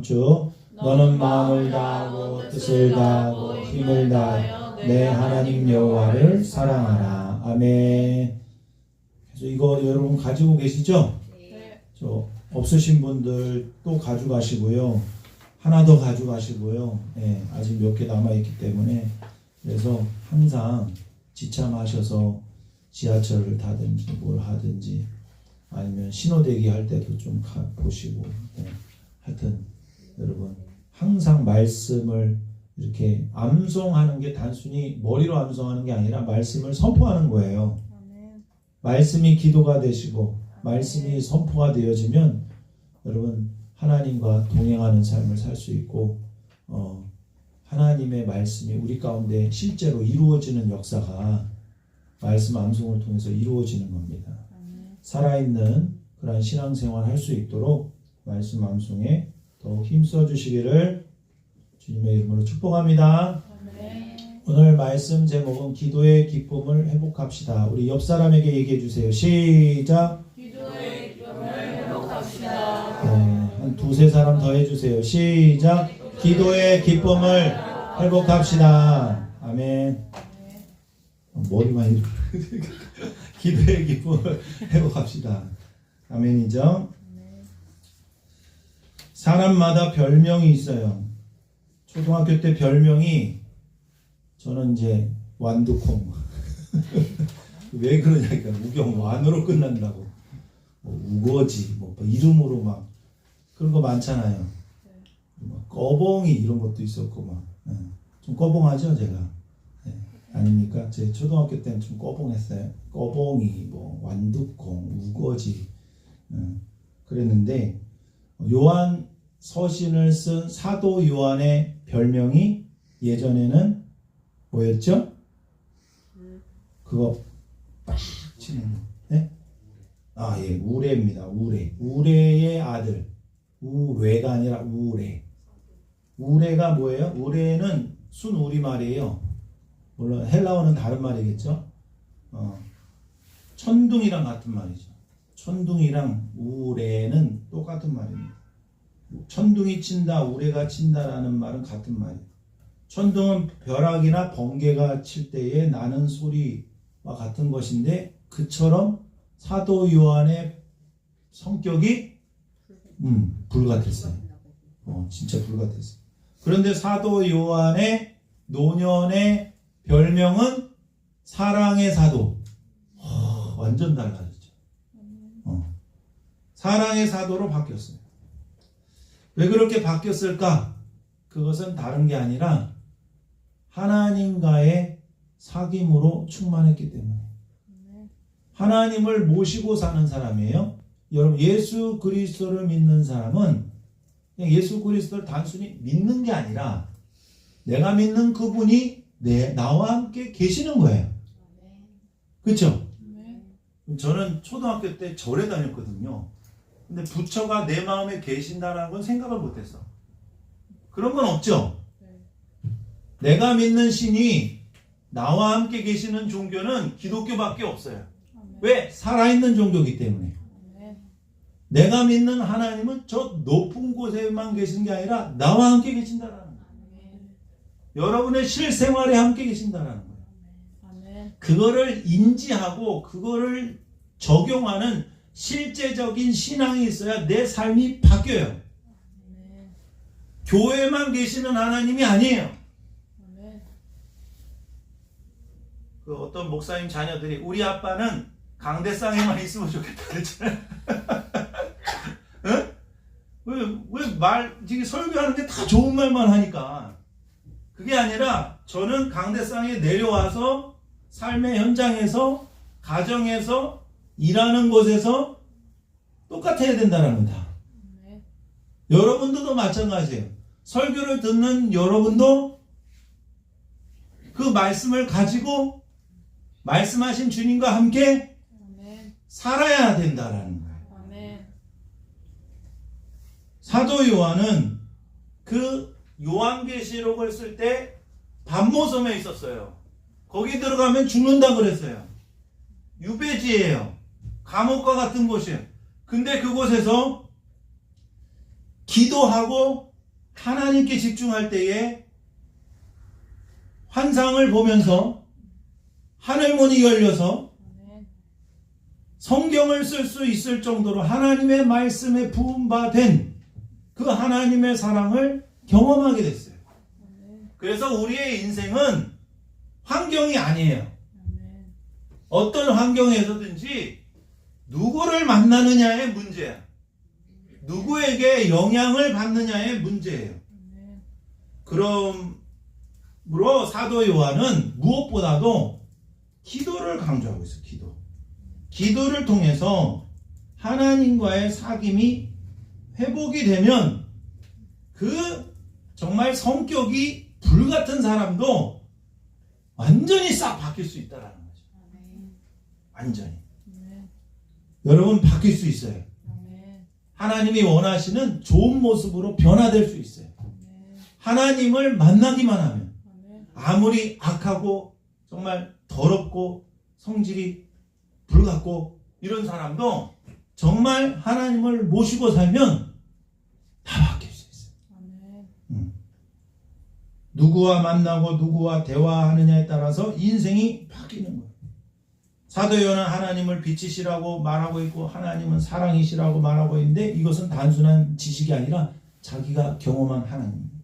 쭉. 너는 마음을 다하고 뜻을 다하고 힘을 다하여 내 하나님 여호와를 사랑하라. 아멘. 그래서 이거 여러분 가지고 계시죠? 네. 저 없으신 분들 또 가져가시고요. 하나 더 가져가시고요. 네, 아직 몇 개 남아있기 때문에. 그래서 항상 지참하셔서 지하철을 타든지 뭘 하든지 아니면 신호대기 할 때도 좀 보시고. 네. 하여튼 여러분 항상 말씀을 이렇게 암송하는 게 단순히 머리로 암송하는 게 아니라 말씀을 선포하는 거예요. 말씀이 기도가 되시고 말씀이 선포가 되어지면 여러분 하나님과 동행하는 삶을 살 수 있고 하나님의 말씀이 우리 가운데 실제로 이루어지는 역사가 말씀 암송을 통해서 이루어지는 겁니다. 살아있는 그런 신앙생활 할 수 있도록 말씀 암송에 더욱 힘써 주시기를 주님의 이름으로 축복합니다. 오늘 말씀 제목은 기도의 기쁨을 회복합시다. 우리 옆 사람에게 얘기해 주세요. 시작. 기도의 기쁨을 회복합시다. 네, 한 두세 사람 더 해주세요. 시작. 기도의 기쁨을 회복합시다. 아멘. 머리만 이렇게 기도의 기쁨을 회복합시다. 아멘이죠. 사람마다 별명이 있어요. 초등학교 때 별명이 저는 이제 완두콩. 왜 그러냐니까 우경 완으로 끝난다고. 뭐 우거지 뭐 이름으로 막 그런 거 많잖아요. 뭐 꺼봉이 이런 것도 있었고 막. 좀 꺼봉하죠 제가. 아닙니까? 제 초등학교 때는 좀 꺼봉했어요. 꺼봉이 뭐 완두콩 우거지 그랬는데 요한 서신을 쓴 사도 요한의 별명이 예전에는 뭐였죠? 그거 빡 치는 거. 네? 아, 예, 우레입니다. 우레. 우레의 아들. 우레가 아니라 우레. 우레가 뭐예요? 우레는 순우리말이에요. 물론 헬라어는 다른 말이겠죠? 천둥이랑 같은 말이죠. 천둥이랑 우레는 똑같은 말입니다. 천둥이 친다, 우레가 친다라는 말은 같은 말이에요. 천둥은 벼락이나 번개가 칠 때에 나는 소리와 같은 것인데 그처럼 사도 요한의 성격이 불같았어요. 진짜 불같았어요. 그런데 사도 요한의 노년의 별명은 사랑의 사도. 완전 달라졌죠. 사랑의 사도로 바뀌었어요. 왜 그렇게 바뀌었을까? 그것은 다른 게 아니라 하나님과의 사귐으로 충만했기 때문에. 하나님을 모시고 사는 사람이에요. 여러분 예수 그리스도를 믿는 사람은 그냥 예수 그리스도를 단순히 믿는 게 아니라 내가 믿는 그분이 나와 함께 계시는 거예요. 그렇죠? 저는 초등학교 때 절에 다녔거든요. 근데 부처가 내 마음에 계신다는 건 생각을 못했어. 그런 건 없죠. 내가 믿는 신이 나와 함께 계시는 종교는 기독교밖에 없어요. 왜? 살아있는 종교이기 때문에. 내가 믿는 하나님은 저 높은 곳에만 계신 게 아니라 나와 함께 계신다라는 거예요. 여러분의 실생활에 함께 계신다라는 거예요. 그거를 인지하고 그거를 적용하는 실제적인 신앙이 있어야 내 삶이 바뀌어요. 교회만 계시는 하나님이 아니에요. 그 어떤 목사님 자녀들이 우리 아빠는 강대상에만 있으면 좋겠다 그랬잖아요. 응? 지금 설교하는데 다 좋은 말만 하니까. 그게 아니라 저는 강대상에 내려와서 삶의 현장에서 가정에서 일하는 곳에서 똑같아야 된다는 겁니다. 여러분들도 마찬가지예요. 설교를 듣는 여러분도 그 말씀을 가지고 말씀하신 주님과 함께 살아야 된다라는 거예요. 사도 요한은 그 요한계시록을 쓸 때 밤모섬에 있었어요. 거기 들어가면 죽는다 그랬어요. 유배지예요. 감옥과 같은 곳이에요. 근데 그곳에서 기도하고 하나님께 집중할 때에 환상을 보면서 하늘문이 열려서 성경을 쓸 수 있을 정도로 하나님의 말씀에 부음받은 그 하나님의 사랑을 경험하게 됐어요. 그래서 우리의 인생은 환경이 아니에요. 어떤 환경에서든지 누구를 만나느냐의 문제야. 누구에게 영향을 받느냐의 문제예요. 그러므로 사도 요한은 무엇보다도 기도를 강조하고 있어요. 기도를 통해서 하나님과의 사귐이 회복이 되면 그 정말 성격이 불같은 사람도 완전히 싹 바뀔 수 있다라는 거죠. 완전히. 여러분 바뀔 수 있어요. 하나님이 원하시는 좋은 모습으로 변화될 수 있어요. 하나님을 만나기만 하면 아무리 악하고 정말 더럽고 성질이 불같고 이런 사람도 정말 하나님을 모시고 살면 다 바뀔 수 있어요. 누구와 만나고 누구와 대화하느냐에 따라서 인생이 바뀌는 거예요. 사도 요한은 하나님을 빛이시라고 말하고 있고 하나님은 사랑이시라고 말하고 있는데 이것은 단순한 지식이 아니라 자기가 경험한 하나님입니다.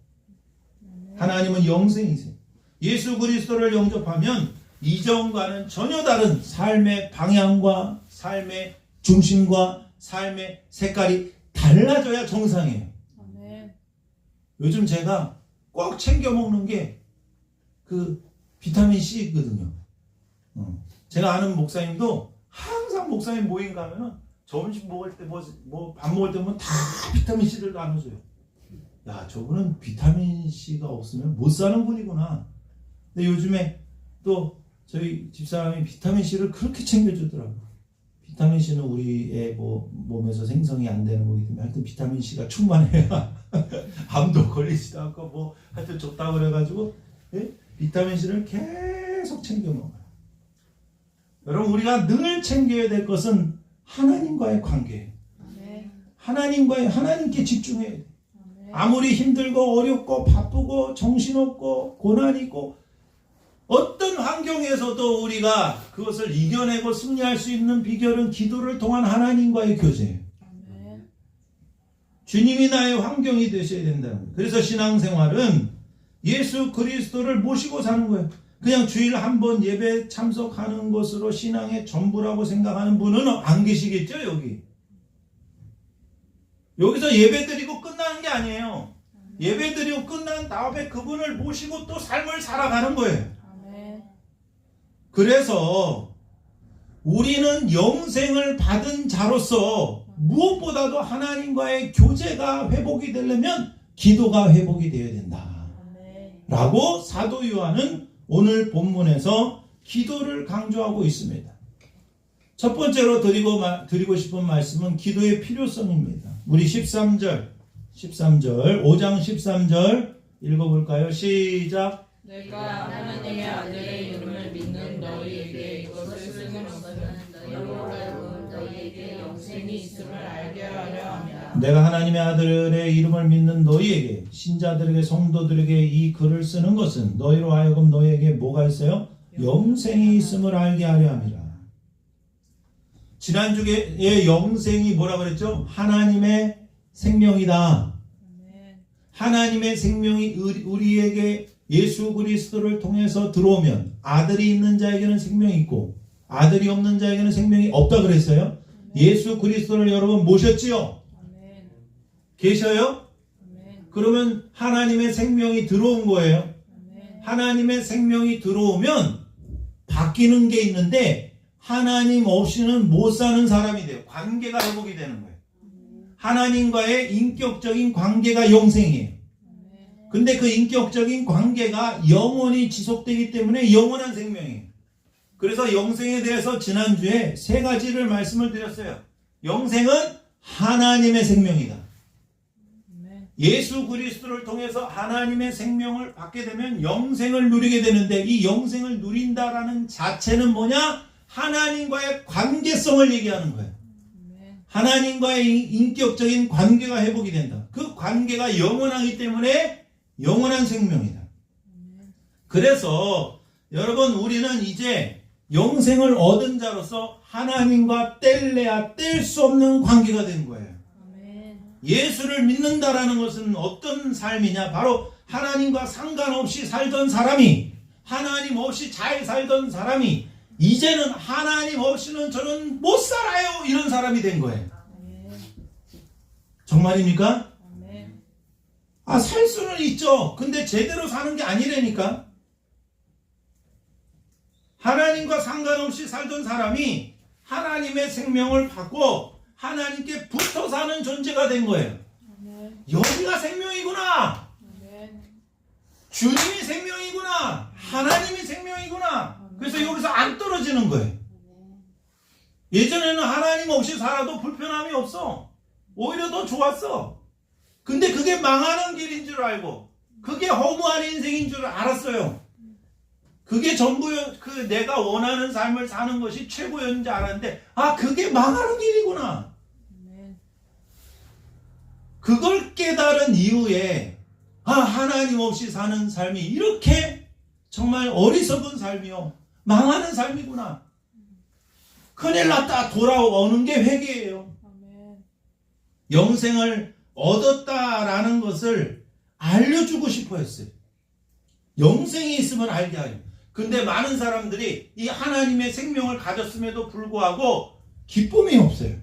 하나님은 영생이세요. 예수 그리스도를 영접하면 이전과는 전혀 다른 삶의 방향과 삶의 중심과 삶의 색깔이 달라져야 정상이에요. 요즘 제가 꼭 챙겨 먹는 게 그 비타민 C거든요. 제가 아는 목사님도 항상 목사님 모임 가면은 점심 먹을 때 밥 먹을 때 보면 다 비타민 C를 나눠줘요. 야, 저분은 비타민 C가 없으면 못 사는 분이구나. 근데 요즘에 또 저희 집사람이 비타민 C를 그렇게 챙겨주더라고요. 비타민 C는 우리의 몸에서 생성이 안 되는 거기 때문에 하여튼 비타민 C가 충만해야 암도 걸리지도 않고 하여튼 좋다고 그래가지고 비타민 C를 계속 챙겨 먹어요. 여러분 우리가 늘 챙겨야 될 것은 하나님과의 관계예요. 하나님께 집중해야 돼요. 아무리 힘들고 어렵고 바쁘고 정신없고 고난이 있고 어떤 환경에서도 우리가 그것을 이겨내고 승리할 수 있는 비결은 기도를 통한 하나님과의 교제예요. 주님이 나의 환경이 되셔야 된다는 거예요. 그래서 신앙생활은 예수 그리스도를 모시고 사는 거예요. 그냥 주일 한 번 예배 참석하는 것으로 신앙의 전부라고 생각하는 분은 안 계시겠죠, 여기. 여기서 예배 드리고 끝나는 게 아니에요. 예배 드리고 끝난 다음에 그분을 모시고 또 삶을 살아가는 거예요. 그래서 우리는 영생을 받은 자로서 무엇보다도 하나님과의 교제가 회복이 되려면 기도가 회복이 되어야 된다. 라고 사도 요한은 오늘 본문에서 기도를 강조하고 있습니다. 첫 번째로 드리고 싶은 말씀은 기도의 필요성입니다. 우리 13절 5장 13절 읽어볼까요? 시작. 내가 하나님의 아들의 이름을 믿는 너희에게 이것을 쓰는 것은 너희로 하여금 너희에게 영생이 있음을 알게 하려 함이라. 내가 하나님의 아들의 이름을 믿는 너희에게 신자들에게 성도들에게 이 글을 쓰는 것은 너희로 하여금 너희에게 뭐가 있어요? 영생이 있음을 알게 하려 함이라. 지난주에 영생이 뭐라 그랬죠? 하나님의 생명이다. 하나님의 생명이 우리에게 예수 그리스도를 통해서 들어오면 아들이 있는 자에게는 생명이 있고 아들이 없는 자에게는 생명이 없다 그랬어요. 예수 그리스도를 여러분 모셨지요? 계셔요? 그러면 하나님의 생명이 들어온 거예요. 하나님의 생명이 들어오면 바뀌는 게 있는데 하나님 없이는 못 사는 사람이 돼요. 관계가 회복이 되는 거예요. 하나님과의 인격적인 관계가 영생이에요. 근데 그 인격적인 관계가 영원히 지속되기 때문에 영원한 생명이에요. 그래서 영생에 대해서 지난주에 세 가지를 말씀을 드렸어요. 영생은 하나님의 생명이다. 예수 그리스도를 통해서 하나님의 생명을 받게 되면 영생을 누리게 되는데 이 영생을 누린다라는 자체는 뭐냐? 하나님과의 관계성을 얘기하는 거예요. 하나님과의 인격적인 관계가 회복이 된다. 그 관계가 영원하기 때문에 영원한 생명이다. 그래서 여러분 우리는 이제 영생을 얻은 자로서 하나님과 뗄래야 뗄 수 없는 관계가 된 거예요. 예수를 믿는다라는 것은 어떤 삶이냐? 바로 하나님과 상관없이 살던 사람이, 하나님 없이 잘 살던 사람이 이제는 하나님 없이는 저는 못 살아요, 이런 사람이 된 거예요. 정말입니까? 살 수는 있죠. 근데 제대로 사는 게 아니라니까. 하나님과 상관없이 살던 사람이 하나님의 생명을 받고 하나님께 붙어 사는 존재가 된 거예요. 여기가 생명이구나. 주님이 생명이구나. 하나님이 생명이구나. 그래서 여기서 안 떨어지는 거예요. 예전에는 하나님 없이 살아도 불편함이 없어. 오히려 더 좋았어. 근데 그게 망하는 길인 줄 알고, 그게 허무한 인생인 줄 알았어요. 그게 전부 내가 원하는 삶을 사는 것이 최고였는지 알았는데, 그게 망하는 길이구나. 그걸 깨달은 이후에 하나님 없이 사는 삶이 이렇게 정말 어리석은 삶이요, 망하는 삶이구나. 큰일 났다 돌아오는 게 회개예요. 영생을 얻었다라는 것을 알려주고 싶어 했어요. 영생이 있으면 알게 하려. 근데 많은 사람들이 이 하나님의 생명을 가졌음에도 불구하고 기쁨이 없어요.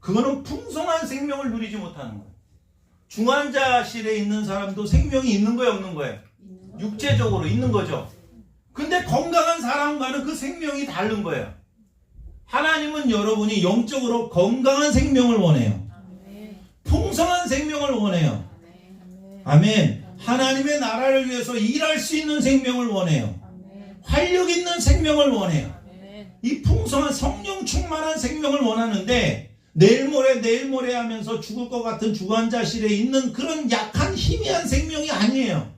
그거는 풍성한 생명을 누리지 못하는 거예요. 중환자실에 있는 사람도 생명이 있는 거예요, 없는 거예요? 육체적으로 있는 거죠. 근데 건강한 사람과는 그 생명이 다른 거예요. 하나님은 여러분이 영적으로 건강한 생명을 원해요. 풍성한 생명을 원해요. 아멘. 하나님의 나라를 위해서 일할 수 있는 생명을 원해요. 활력 있는 생명을 원해요. 이 풍성한 성령 충만한 생명을 원하는데 내일 모레 하면서 죽을 것 같은 중환자실에 있는 그런 약한 희미한 생명이 아니에요.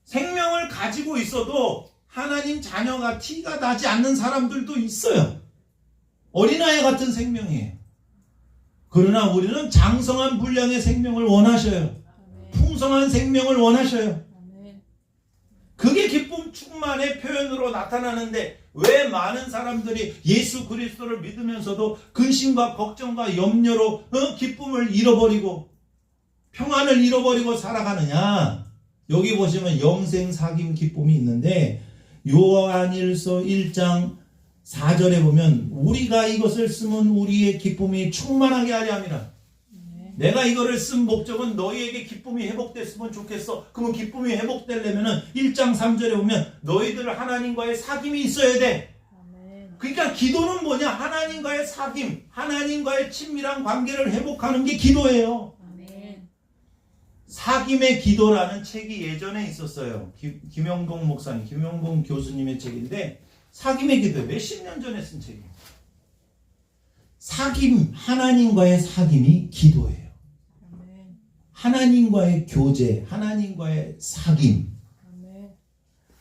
생명을 가지고 있어도 하나님 자녀가 티가 나지 않는 사람들도 있어요. 어린아이 같은 생명이에요. 그러나 우리는 장성한 분량의 생명을 원하셔요. 풍성한 생명을 원하셔요. 그게 기쁨 충만의 표현으로 나타나는데 왜 많은 사람들이 예수 그리스도를 믿으면서도 근심과 걱정과 염려로 기쁨을 잃어버리고 평안을 잃어버리고 살아가느냐? 여기 보시면 영생 사귐 기쁨이 있는데 요한일서 1장 4절에 보면 우리가 이것을 쓰면 우리의 기쁨이 충만하게 하려 함이라. 내가 이거를 쓴 목적은 너희에게 기쁨이 회복됐으면 좋겠어. 그러면 기쁨이 회복되려면 1장 3절에 보면 너희들 하나님과의 사귐이 있어야 돼. 그러니까 기도는 뭐냐? 하나님과의 사귐, 하나님과의 친밀한 관계를 회복하는 게 기도예요. 사귐의 기도라는 책이 예전에 있었어요. 김영봉 목사님, 김영봉 교수님의 책인데 사귐의 기도 몇십 년 전에 쓴 책이에요. 사귐, 하나님과의 사귐이 기도예요. 하나님과의 교제, 하나님과의 사귐,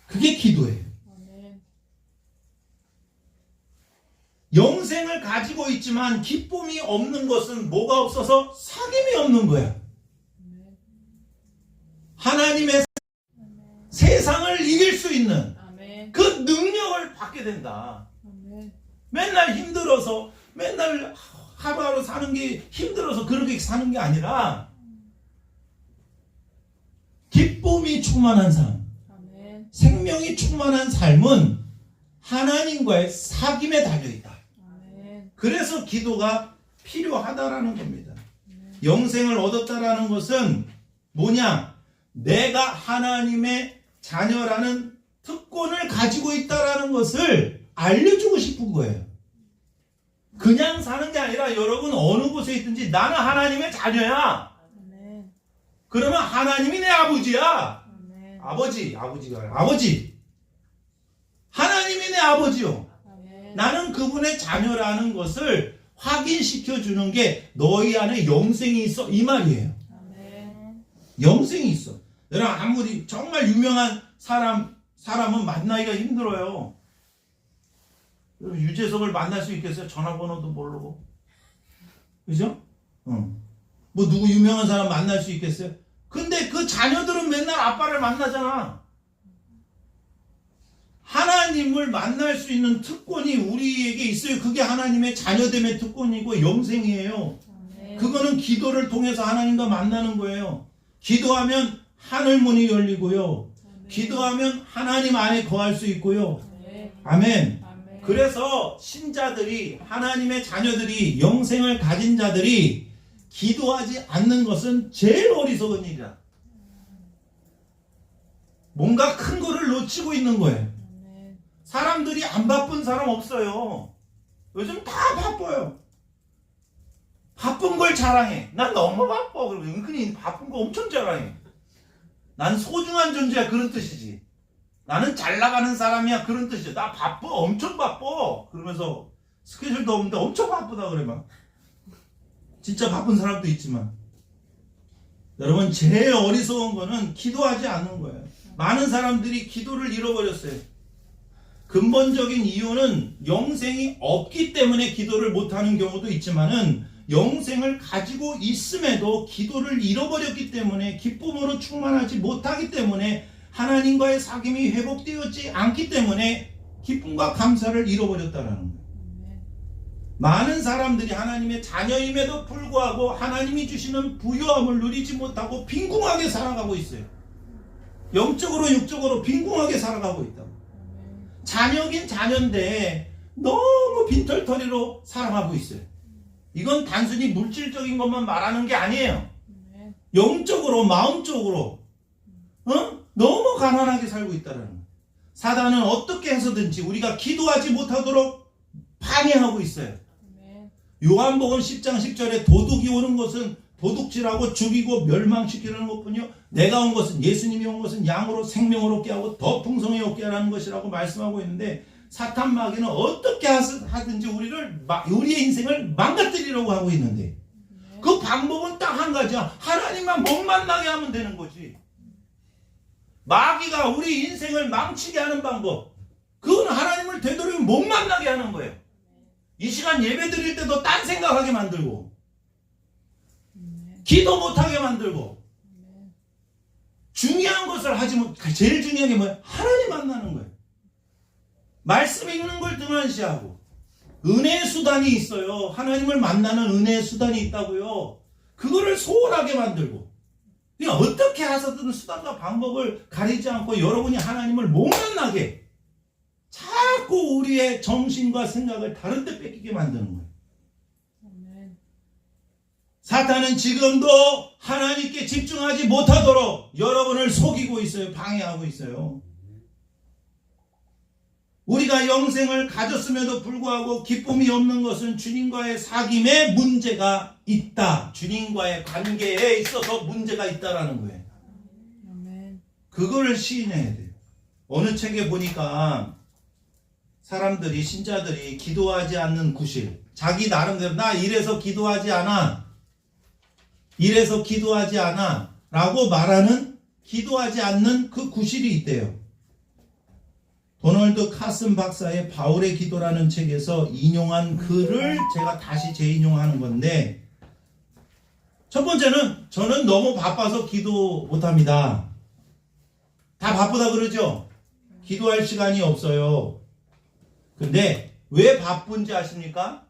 그게 기도예요. 영생을 가지고 있지만 기쁨이 없는 것은 뭐가 없어서 사귐이 없는 거야. 하나님의 세상을 이길 수 있는 그 능력을 받게 된다. 맨날 힘들어서 맨날 하루하루 사는 게 힘들어서 그렇게 사는 게 아니라 기쁨이 충만한 삶, 생명이 충만한 삶은 하나님과의 사귐에 달려있다. 그래서 기도가 필요하다라는 겁니다. 영생을 얻었다라는 것은 뭐냐? 내가 하나님의 자녀라는 특권을 가지고 있다라는 것을 알려주고 싶은 거예요. 그냥 사는 게 아니라 여러분 어느 곳에 있든지 나는 하나님의 자녀야. 그러면 하나님이 내 아버지야. 아버지. 하나님이 내 아버지요. 나는 그분의 자녀라는 것을 확인시켜 주는 게 너희 안에 영생이 있어, 이 말이에요. 영생이 있어. 여러분 아무리 정말 유명한 사람은 만나기가 힘들어요. 유재석을 만날 수 있겠어요? 전화번호도 모르고. 그죠? 뭐 누구 유명한 사람 만날 수 있겠어요? 근데 그 자녀들은 맨날 아빠를 만나잖아. 하나님을 만날 수 있는 특권이 우리에게 있어요. 그게 하나님의 자녀됨의 특권이고 영생이에요. 그거는 기도를 통해서 하나님과 만나는 거예요. 기도하면 하늘문이 열리고요. 기도하면 하나님 안에 거할 수 있고요. 아멘. 그래서 신자들이, 하나님의 자녀들이, 영생을 가진 자들이 기도하지 않는 것은 제일 어리석은 일이야. 뭔가 큰 거를 놓치고 있는 거예요. 사람들이 안 바쁜 사람 없어요. 요즘 다 바빠요. 바쁜 걸 자랑해. 난 너무 바빠. 그리고 은근히 바쁜 거 엄청 자랑해. 난 소중한 존재야. 그런 뜻이지. 나는 잘 나가는 사람이야. 그런 뜻이야. 나 바빠. 엄청 바빠. 그러면서 스케줄도 없는데 엄청 바쁘다 그래 막. 진짜 바쁜 사람도 있지만. 여러분, 제일 어리석은 거는 기도하지 않는 거예요. 많은 사람들이 기도를 잃어버렸어요. 근본적인 이유는 영생이 없기 때문에 기도를 못하는 경우도 있지만은 영생을 가지고 있음에도 기도를 잃어버렸기 때문에, 기쁨으로 충만하지 못하기 때문에, 하나님과의 사귐이 회복되었지 않기 때문에 기쁨과 감사를 잃어버렸다는 거예요. 많은 사람들이 하나님의 자녀임에도 불구하고 하나님이 주시는 부유함을 누리지 못하고 빈궁하게 살아가고 있어요. 영적으로 육적으로 빈궁하게 살아가고 있다고. 자녀긴 자녀인데 너무 빈털터리로 살아가고 있어요. 이건 단순히 물질적인 것만 말하는 게 아니에요. 영적으로, 마음적으로 너무 가난하게 살고 있다는 거예요. 사단은 어떻게 해서든지 우리가 기도하지 못하도록 방해하고 있어요. 요한복음 10장 10절에 도둑이 오는 것은 도둑질하고 죽이고 멸망시키려는 것뿐이요, 내가 온 것은, 예수님이 온 것은 양으로 생명을 얻게 하고 더 풍성히 얻게 하라는 것이라고 말씀하고 있는데, 사탄 마귀는 어떻게 하든지 우리의 인생을 망가뜨리려고 하고 있는데, 그 방법은 딱 한 가지야. 하나님만 못 만나게 하면 되는 거지. 마귀가 우리 인생을 망치게 하는 방법, 그건 하나님을 되도록이면 못 만나게 하는 거예요. 이 시간 예배 드릴 때도 딴 생각하게 만들고, 기도 못하게 만들고, 중요한 것을 하지 못, 제일 중요한 게 뭐예요? 하나님 만나는 거예요. 말씀 읽는 걸 등한시하고. 은혜의 수단이 있어요. 하나님을 만나는 은혜의 수단이 있다고요. 그거를 소홀하게 만들고, 그냥 어떻게 해서든 수단과 방법을 가리지 않고 여러분이 하나님을 못 만나게 자꾸 우리의 정신과 생각을 다른 데 뺏기게 만드는 거예요. 사탄은 지금도 하나님께 집중하지 못하도록 여러분을 속이고 있어요. 방해하고 있어요. 우리가 영생을 가졌음에도 불구하고 기쁨이 없는 것은 주님과의 사귐에 문제가 있다. 주님과의 관계에 있어서 문제가 있다라는 거예요. 그거를 시인해야 돼요. 어느 책에 보니까 사람들이, 신자들이 기도하지 않는 구실, 자기 나름대로 나 이래서 기도하지 않아, 이래서 기도하지 않아 라고 말하는, 기도하지 않는 그 구실이 있대요. 도널드 카슨 박사의 바울의 기도라는 책에서 인용한 글을 제가 다시 재인용하는 건데, 첫 번째는 저는 너무 바빠서 기도 못합니다. 다 바쁘다 그러죠? 기도할 시간이 없어요. 근데 왜 바쁜지 아십니까?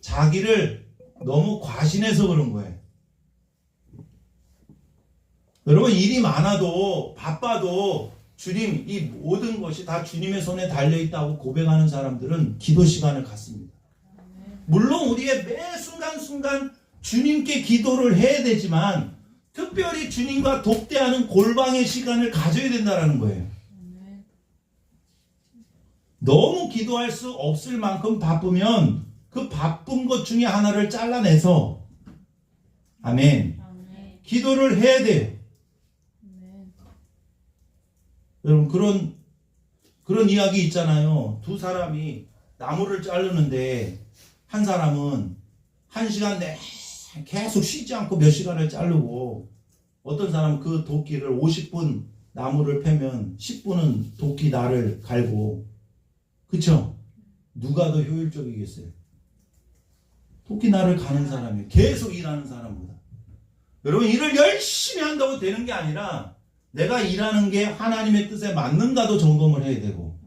자기를 너무 과신해서 그런 거예요. 여러분, 일이 많아도 바빠도 주님, 이 모든 것이 다 주님의 손에 달려있다고 고백하는 사람들은 기도 시간을 갖습니다. 물론 우리의 매 순간순간 주님께 기도를 해야 되지만, 특별히 주님과 독대하는 골방의 시간을 가져야 된다는 거예요. 너무 기도할 수 없을 만큼 바쁘면 그 바쁜 것 중에 하나를 잘라내서, 아멘, 기도를 해야 돼요. 여러분, 그런 이야기 있잖아요. 두 사람이 나무를 자르는데, 한 사람은 1시간 내내 계속 쉬지 않고 몇 시간을 자르고, 어떤 사람은 그 도끼를 50분 나무를 패면 10분은 도끼 날을 갈고, 그쵸? 누가 더 효율적이겠어요? 토끼나를 가는 사람이에요. 계속 일하는 사람보다. 여러분, 일을 열심히 한다고 되는 게 아니라 내가 일하는 게 하나님의 뜻에 맞는가도 점검을 해야 되고.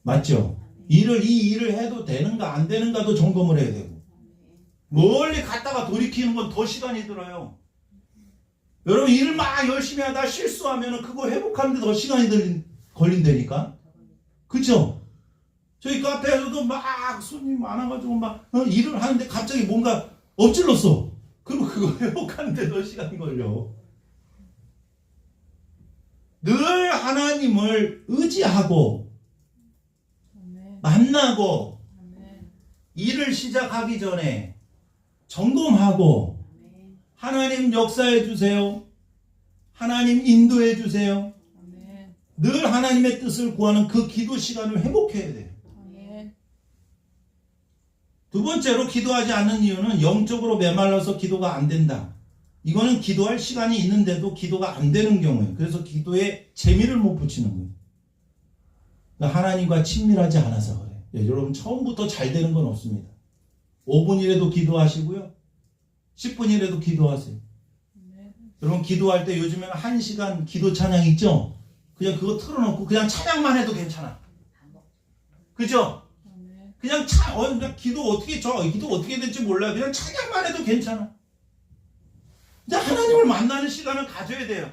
맞죠? 이 일을 해도 되는가 안 되는가도 점검을 해야 되고. 멀리 갔다가 돌이키는 건 더 시간이 들어요. 여러분, 일을 막 열심히 하다 실수하면 그거 회복하는데 더 시간이 걸린다니까. 그죠? 저희 카페에서도 막 손님 많아가지고 막 일을 하는데 갑자기 뭔가 엎질렀어. 그럼 그거 회복하는데 더 시간이 걸려. 늘 하나님을 의지하고 만나고 일을 시작하기 전에 점검하고 하나님 역사해 주세요. 하나님 인도해 주세요. 늘 하나님의 뜻을 구하는 그 기도 시간을 회복해야 돼요. 두 번째로 기도하지 않는 이유는 영적으로 메말라서 기도가 안 된다. 이거는 기도할 시간이 있는데도 기도가 안 되는 경우예요. 그래서 기도에 재미를 못 붙이는 거예요. 그러니까 하나님과 친밀하지 않아서 그래요. 여러분, 처음부터 잘 되는 건 없습니다. 5분이라도 기도하시고요. 10분이라도 기도하세요. 여러분, 기도할 때 요즘에는 1시간 기도 찬양 있죠? 그냥 그거 틀어놓고 그냥 찬양만 해도 괜찮아. 그죠? 그냥 기도 어떻게 될지 몰라요. 그냥 찬양만 해도 괜찮아. 이제 하나님을 만나는 시간을 가져야 돼요.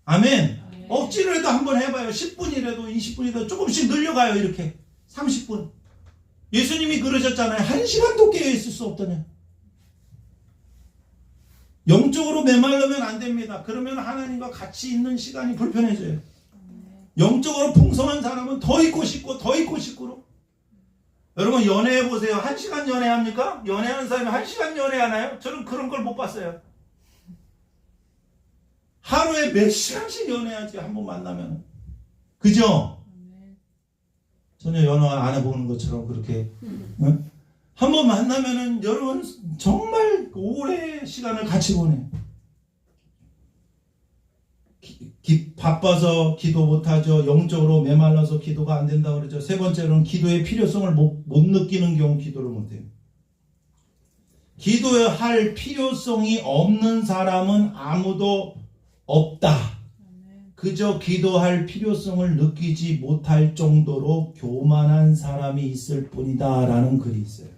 아멘. 억지로 해도 한번 해봐요. 10분이라도 20분이라도 조금씩 늘려가요. 이렇게 30분. 예수님이 그러셨잖아요. 1시간도 깨어있을 수 없다냐. 영적으로 메말르면 안 됩니다. 그러면 하나님과 같이 있는 시간이 불편해져요. 영적으로 풍성한 사람은 더 있고 싶고 더 있고 싶고. 여러분, 연애해보세요. 1시간 연애합니까? 연애하는 사람이 1시간 연애하나요? 저는 그런 걸 못 봤어요. 하루에 몇 시간씩 연애하지, 한 번 만나면. 그죠? 전혀 연애 안 해보는 것처럼 그렇게. 응? 한 번 만나면은 여러분 정말 오래 시간을 같이 보내요. 바빠서 기도 못하죠. 영적으로 메말라서 기도가 안 된다고 그러죠. 세 번째로는 기도의 필요성을 못 느끼는 경우 기도를 못해요. 기도할 필요성이 없는 사람은 아무도 없다. 그저 기도할 필요성을 느끼지 못할 정도로 교만한 사람이 있을 뿐이다 라는 글이 있어요.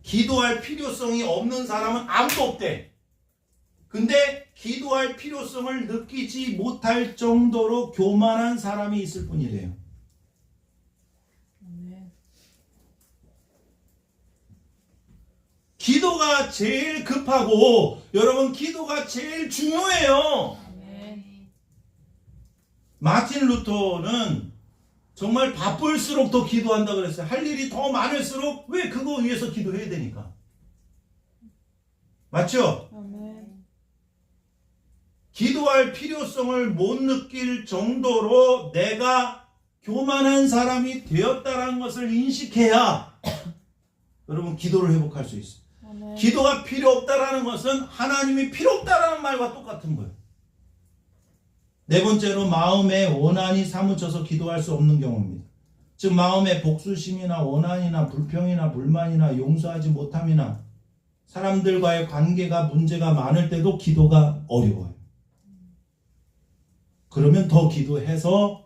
기도할 필요성이 없는 사람은 아무도 없대. 근데 기도할 필요성을 느끼지 못할 정도로 교만한 사람이 있을 뿐이래요. 기도가 제일 급하고 여러분, 기도가 제일 중요해요. 마틴 루터는 정말 바쁠수록 더 기도한다 그랬어요. 할 일이 더 많을수록 왜 그거 위해서 기도해야 되니까. 맞죠? 기도할 필요성을 못 느낄 정도로 내가 교만한 사람이 되었다는 것을 인식해야 여러분, 기도를 회복할 수 있어요. 기도가 필요 없다라는 것은 하나님이 필요 없다라는 말과 똑같은 거예요. 네 번째로 마음에 원한이 사무쳐서 기도할 수 없는 경우입니다. 즉 마음에 복수심이나 원한이나 불평이나 불만이나 용서하지 못함이나 사람들과의 관계가 문제가 많을 때도 기도가 어려워요. 그러면 더 기도해서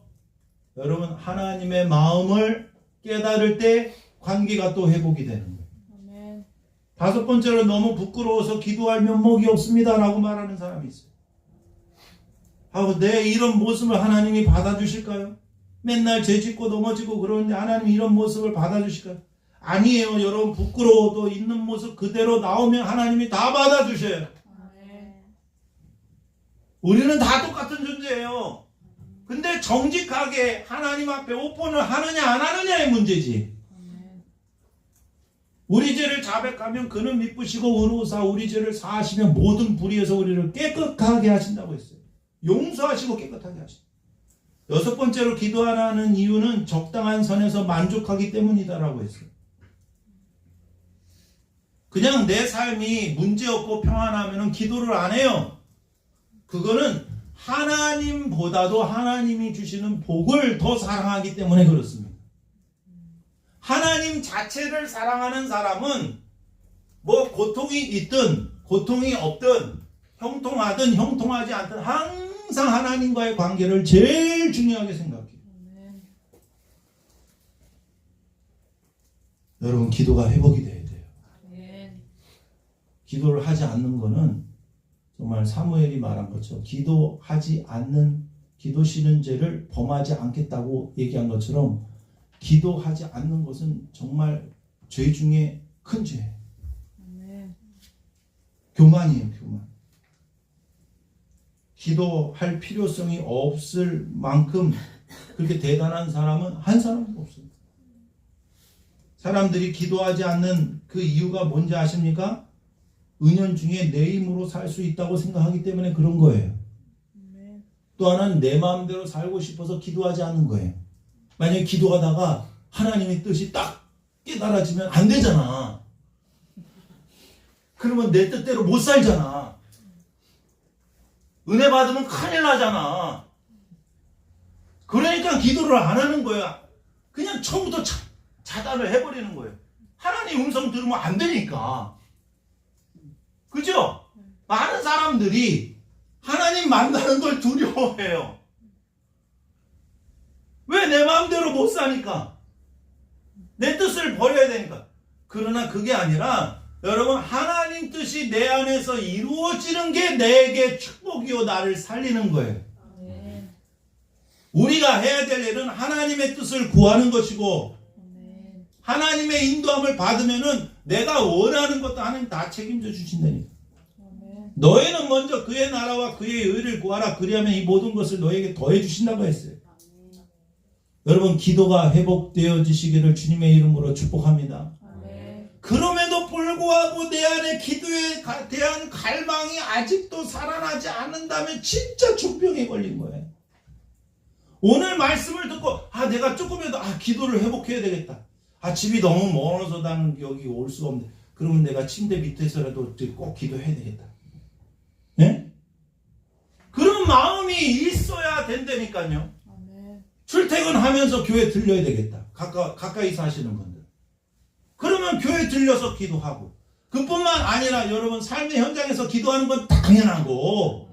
여러분, 하나님의 마음을 깨달을 때 관계가 또 회복이 되는 거예요. 다섯 번째로 너무 부끄러워서 기도할 면목이 없습니다 라고 말하는 사람이 있어요. 내 이런 모습을 하나님이 받아주실까요? 맨날 죄짓고 넘어지고 그러는데 하나님이 이런 모습을 받아주실까요? 아니에요. 여러분, 부끄러워도 있는 모습 그대로 나오면 하나님이 다 받아주셔요. 우리는 다 똑같은 존재예요. 근데 정직하게 하나님 앞에 오픈을 하느냐 안 하느냐의 문제지. 우리 죄를 자백하면 그는 미쁘시고 의로우사 우리 죄를 사하시면 모든 불의에서 우리를 깨끗하게 하신다고 했어요. 용서하시고 깨끗하게 하신다. 여섯 번째로 기도하라는 이유는 적당한 선에서 만족하기 때문이다라고 했어요. 그냥 내 삶이 문제없고 평안하면 기도를 안 해요. 그거는 하나님보다도 하나님이 주시는 복을 더 사랑하기 때문에 그렇습니다. 하나님 자체를 사랑하는 사람은 뭐 고통이 있든 고통이 없든 형통하든 형통하지 않든 항상 하나님과의 관계를 제일 중요하게 생각해요. 여러분, 기도가 회복이 돼야 돼요. 기도를 하지 않는 거는 정말 사무엘이 말한 것처럼 기도하지 않는, 기도 쉬는 죄를 범하지 않겠다고 얘기한 것처럼 기도하지 않는 것은 정말 죄 중에 큰 죄예요. 교만이에요, 교만. 기도할 필요성이 없을 만큼 그렇게 대단한 사람은 한 사람도 없어요. 사람들이 기도하지 않는 그 이유가 뭔지 아십니까? 은연중에 내 힘으로 살 수 있다고 생각하기 때문에 그런 거예요. 또 하나는 내 마음대로 살고 싶어서 기도하지 않는 거예요. 만약에 기도하다가 하나님의 뜻이 딱 깨달아지면 안 되잖아. 그러면 내 뜻대로 못 살잖아. 은혜 받으면 큰일 나잖아. 그러니까 기도를 안 하는 거야. 그냥 처음부터 차단을 해버리는 거예요. 하나님 음성 들으면 안 되니까. 그죠? 많은 사람들이 하나님 만나는 걸 두려워해요. 왜? 내 마음대로 못 사니까. 내 뜻을 버려야 되니까. 그러나 그게 아니라 여러분, 하나님 뜻이 내 안에서 이루어지는 게 내게 축복이요 나를 살리는 거예요. 우리가 해야 될 일은 하나님의 뜻을 구하는 것이고 하나님의 인도함을 받으면은 내가 원하는 것도 하나님 다 책임져 주신다니까. 너희는 먼저 그의 나라와 그의 의를 구하라. 그리하면 이 모든 것을 너에게 더해 주신다고 했어요. 여러분, 기도가 회복되어지시기를 주님의 이름으로 축복합니다. 그럼에도 불구하고 내 안에 기도에 대한 갈망이 아직도 살아나지 않는다면 진짜 중병에 걸린 거예요. 오늘 말씀을 듣고 내가 조금이라도 기도를 회복해야 되겠다. 집이 너무 멀어서 나는 여기 올 수가 없는데 그러면 내가 침대 밑에서라도 꼭 기도해야 되겠다. 네? 그런 마음이 있어야 된다니까요. 출퇴근하면서 교회 들려야 되겠다. 가까이 사시는 분들. 그러면 교회 들려서 기도하고. 그뿐만 아니라 여러분, 삶의 현장에서 기도하는 건 당연하고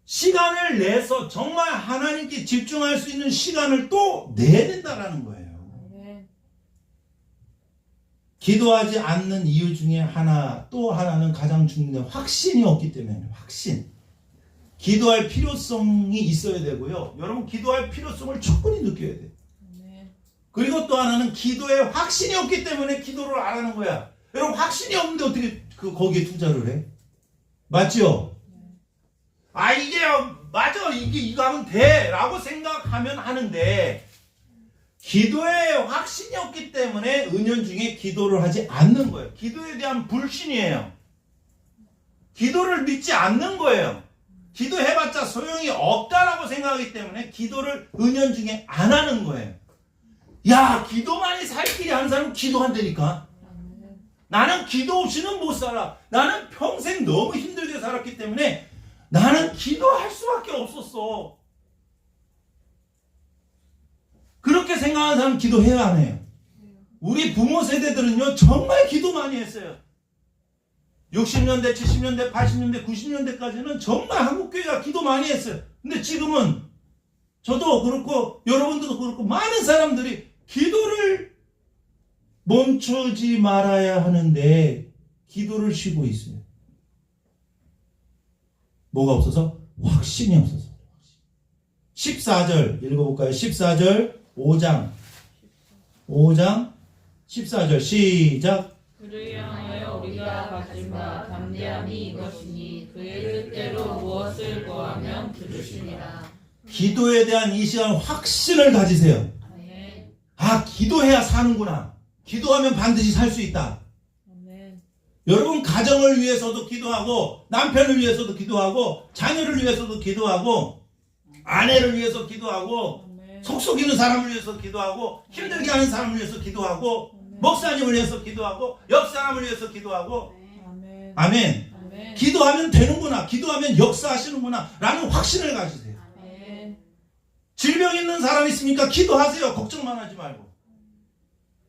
시간을 내서 정말 하나님께 집중할 수 있는 시간을 또 내야 된다라는 거예요. 기도하지 않는 이유 중에 또 하나는 가장 중요한 확신이 없기 때문에. 확신. 기도할 필요성이 있어야 되고요. 여러분, 기도할 필요성을 충분히 느껴야 돼요. 그리고 또 하나는 기도에 확신이 없기 때문에 기도를 안 하는 거야. 여러분, 확신이 없는데 어떻게 거기에 투자를 해? 맞죠? 이게 맞아. 이거 하면 돼. 라고 생각하면 하는데 기도에 확신이 없기 때문에 은연중에 기도를 하지 않는 거예요. 기도에 대한 불신이에요. 기도를 믿지 않는 거예요. 기도해봤자 소용이 없다라고 생각하기 때문에 기도를 은연중에 안 하는 거예요. 기도만이 살 길이 한 사람은 기도한다니까. 나는 기도 없이는 못 살아. 나는 평생 너무 힘들게 살았기 때문에 나는 기도할 수밖에 없었어. 그렇게 생각하는 사람은 기도해야 안 해요. 우리 부모 세대들은요, 정말 기도 많이 했어요. 60년대, 70년대, 80년대, 90년대까지는 정말 한국교회가 기도 많이 했어요. 근데 지금은 저도 그렇고 여러분들도 그렇고 많은 사람들이 기도를 멈추지 말아야 하는데 기도를 쉬고 있어요. 뭐가 없어서? 확신이 없어서. 14절 읽어볼까요? 14절 5장 14절 시작. 그를 향하여 우리가 가진 바 담대함이 이것이니 그의 뜻대로 무엇을 구하면 들으시리라. 기도에 대한 이 시간 확신을 가지세요. 기도해야 사는구나. 기도하면 반드시 살 수 있다. 여러분, 가정을 위해서도 기도하고 남편을 위해서도 기도하고 자녀를 위해서도 기도하고 아내를 위해서 기도하고 속 속이는 사람을 위해서 기도하고 힘들게 하는 사람을 위해서 기도하고 목사님을 위해서 기도하고 옆 사람을 위해서 기도하고. 아멘. 기도하면 되는구나. 기도하면 역사하시는구나 라는 확신을 가지세요. 질병 있는 사람 있습니까? 기도하세요. 걱정만 하지 말고.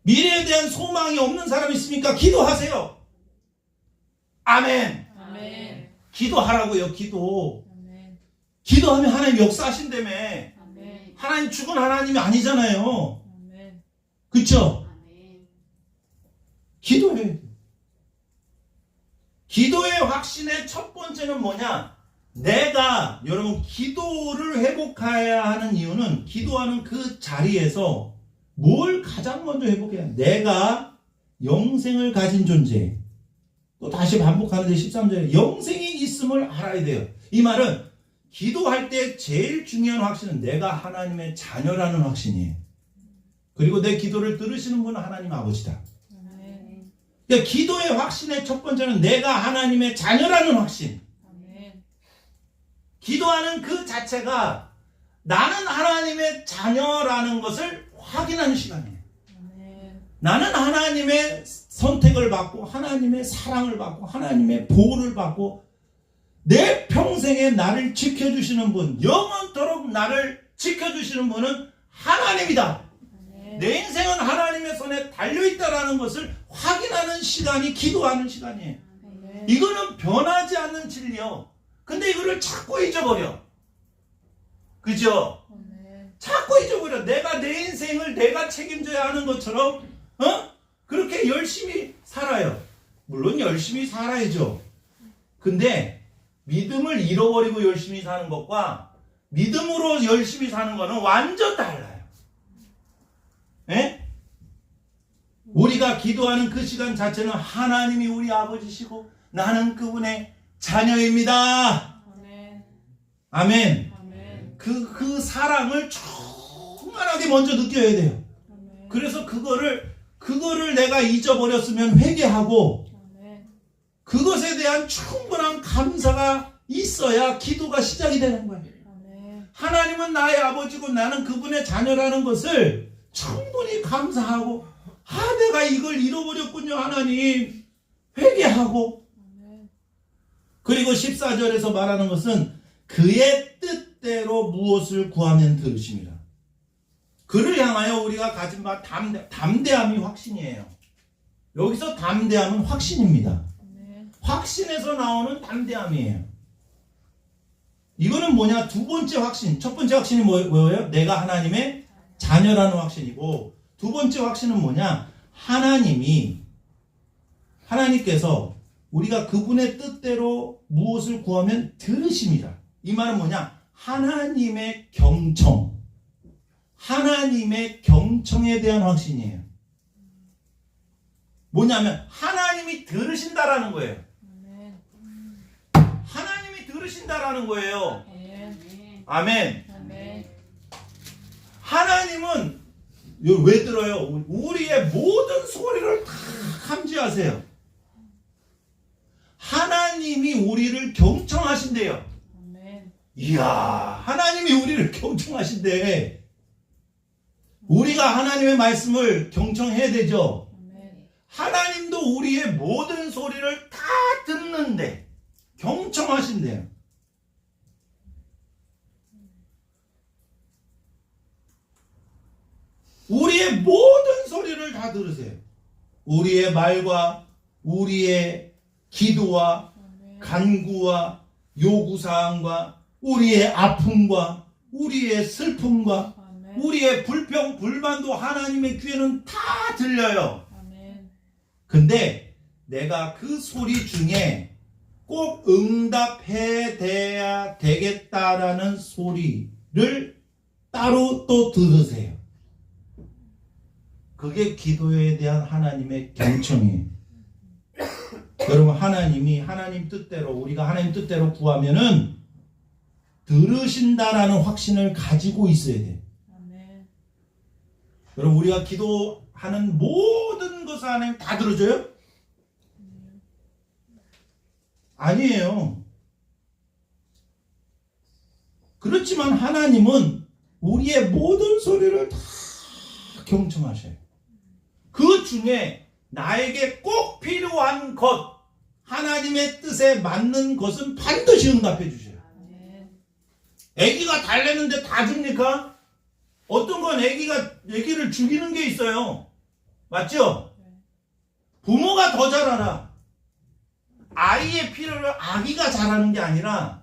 미래에 대한 소망이 없는 사람이 있습니까? 기도하세요. 아멘. 아멘. 기도하라고요. 기도. 아멘. 기도하면 하나님 역사하신다며. 아멘. 하나님 죽은 하나님이 아니잖아요. 아멘. 그렇죠? 아멘. 기도해야 돼. 기도의 확신의 첫 번째는 뭐냐? 내가 여러분 기도를 회복해야 하는 이유는 기도하는 그 자리에서 뭘 가장 먼저 회복해야 해? 내가 영생을 가진 존재. 또 다시 반복하는데 13절에 영생이 있음을 알아야 돼요. 이 말은 기도할 때 제일 중요한 확신은 내가 하나님의 자녀라는 확신이에요. 그리고 내 기도를 들으시는 분은 하나님 아버지다. 아멘. 그러니까 기도의 확신의 첫 번째는 내가 하나님의 자녀라는 확신. 아멘. 기도하는 그 자체가 나는 하나님의 자녀라는 것을 확인하는 시간이에요. 아멘. 나는 하나님의 선택을 받고 하나님의 사랑을 받고 하나님의 보호를 받고 내 평생에 나를 지켜주시는 분, 영원토록 나를 지켜주시는 분은 하나님이다. 아멘. 내 인생은 하나님의 손에 달려있다라는 것을 확인하는 시간이 기도하는 시간이에요. 아멘. 이거는 변하지 않는 진리요. 근데 이거를 자꾸 잊어버려. 그죠? 아멘. 자꾸 잊어버려. 내가 내 인생을 내가 책임져야 하는 것처럼 그렇게 열심히 살아요. 물론 열심히 살아야죠. 근데 믿음을 잃어버리고 열심히 사는 것과 믿음으로 열심히 사는 것은 완전 달라요. 예? 우리가 기도하는 그 시간 자체는 하나님이 우리 아버지시고 나는 그분의 자녀입니다. 아멘. 아멘. 아멘. 그 사랑을 충만하게 먼저 느껴야 돼요. 아멘. 그래서 그거를 내가 잊어버렸으면 회개하고 아멘. 그것에 대한 충분한 감사가 있어야 기도가 시작이 되는 거예요. 아멘. 하나님은 나의 아버지고 나는 그분의 자녀라는 것을 충분히 감사하고 내가 이걸 잃어버렸군요 하나님 회개하고 아멘. 그리고 14절에서 말하는 것은 그의 뜻대로 무엇을 구하면 들으심이라. 그를 향하여 우리가 가진 바 담대함이 확신이에요. 여기서 담대함은 확신입니다. 아멘. 확신에서 나오는 담대함이에요. 이거는 뭐냐? 두 번째 확신. 첫 번째 확신이 뭐예요? 내가 하나님의 자녀라는 확신이고 두 번째 확신은 뭐냐? 하나님께서 우리가 그분의 뜻대로 무엇을 구하면 들으심이라. 이 말은 뭐냐? 하나님의 경청. 하나님의 경청에 대한 확신이에요. 뭐냐면 하나님이 들으신다라는 거예요. 아멘. 하나님이 들으신다라는 거예요. 아멘. 아멘. 아멘. 하나님은 왜 들어요? 우리의 모든 소리를 다 감지하세요. 하나님이 우리를 경청하신대요. 아멘. 이야, 하나님이 우리를 경청하신대. 우리가 하나님의 말씀을 경청해야 되죠. 아멘. 하나님도 우리의 모든 소리를 다 듣는데 경청하신대요. 우리의 모든 소리를 다 들으세요. 우리의 말과 우리의 기도와 아멘. 간구와 요구사항과 우리의 아픔과 우리의 슬픔과 아멘. 우리의 불평, 불만도 하나님의 귀에는 다 들려요. 아멘. 근데 내가 그 소리 중에 꼭 응답해야 되겠다라는 소리를 따로 또 들으세요. 그게 기도에 대한 하나님의 경청이에요. 여러분 하나님 뜻대로 우리가 하나님 뜻대로 구하면은 들으신다라는 확신을 가지고 있어야 돼요. 아멘. 여러분 우리가 기도하는 모든 것을 하나님 다 들어줘요? 아니에요. 그렇지만 하나님은 우리의 모든 소리를 다 경청하셔요. 그 중에 나에게 꼭 필요한 것, 하나님의 뜻에 맞는 것은 반드시 응답해 주셔요. 아멘. 아기가 달래는데 다 줍니까? 어떤 건 아기를 죽이는 게 있어요. 맞죠? 부모가 더 잘 알아. 아이의 필요를 아기가 잘하는 게 아니라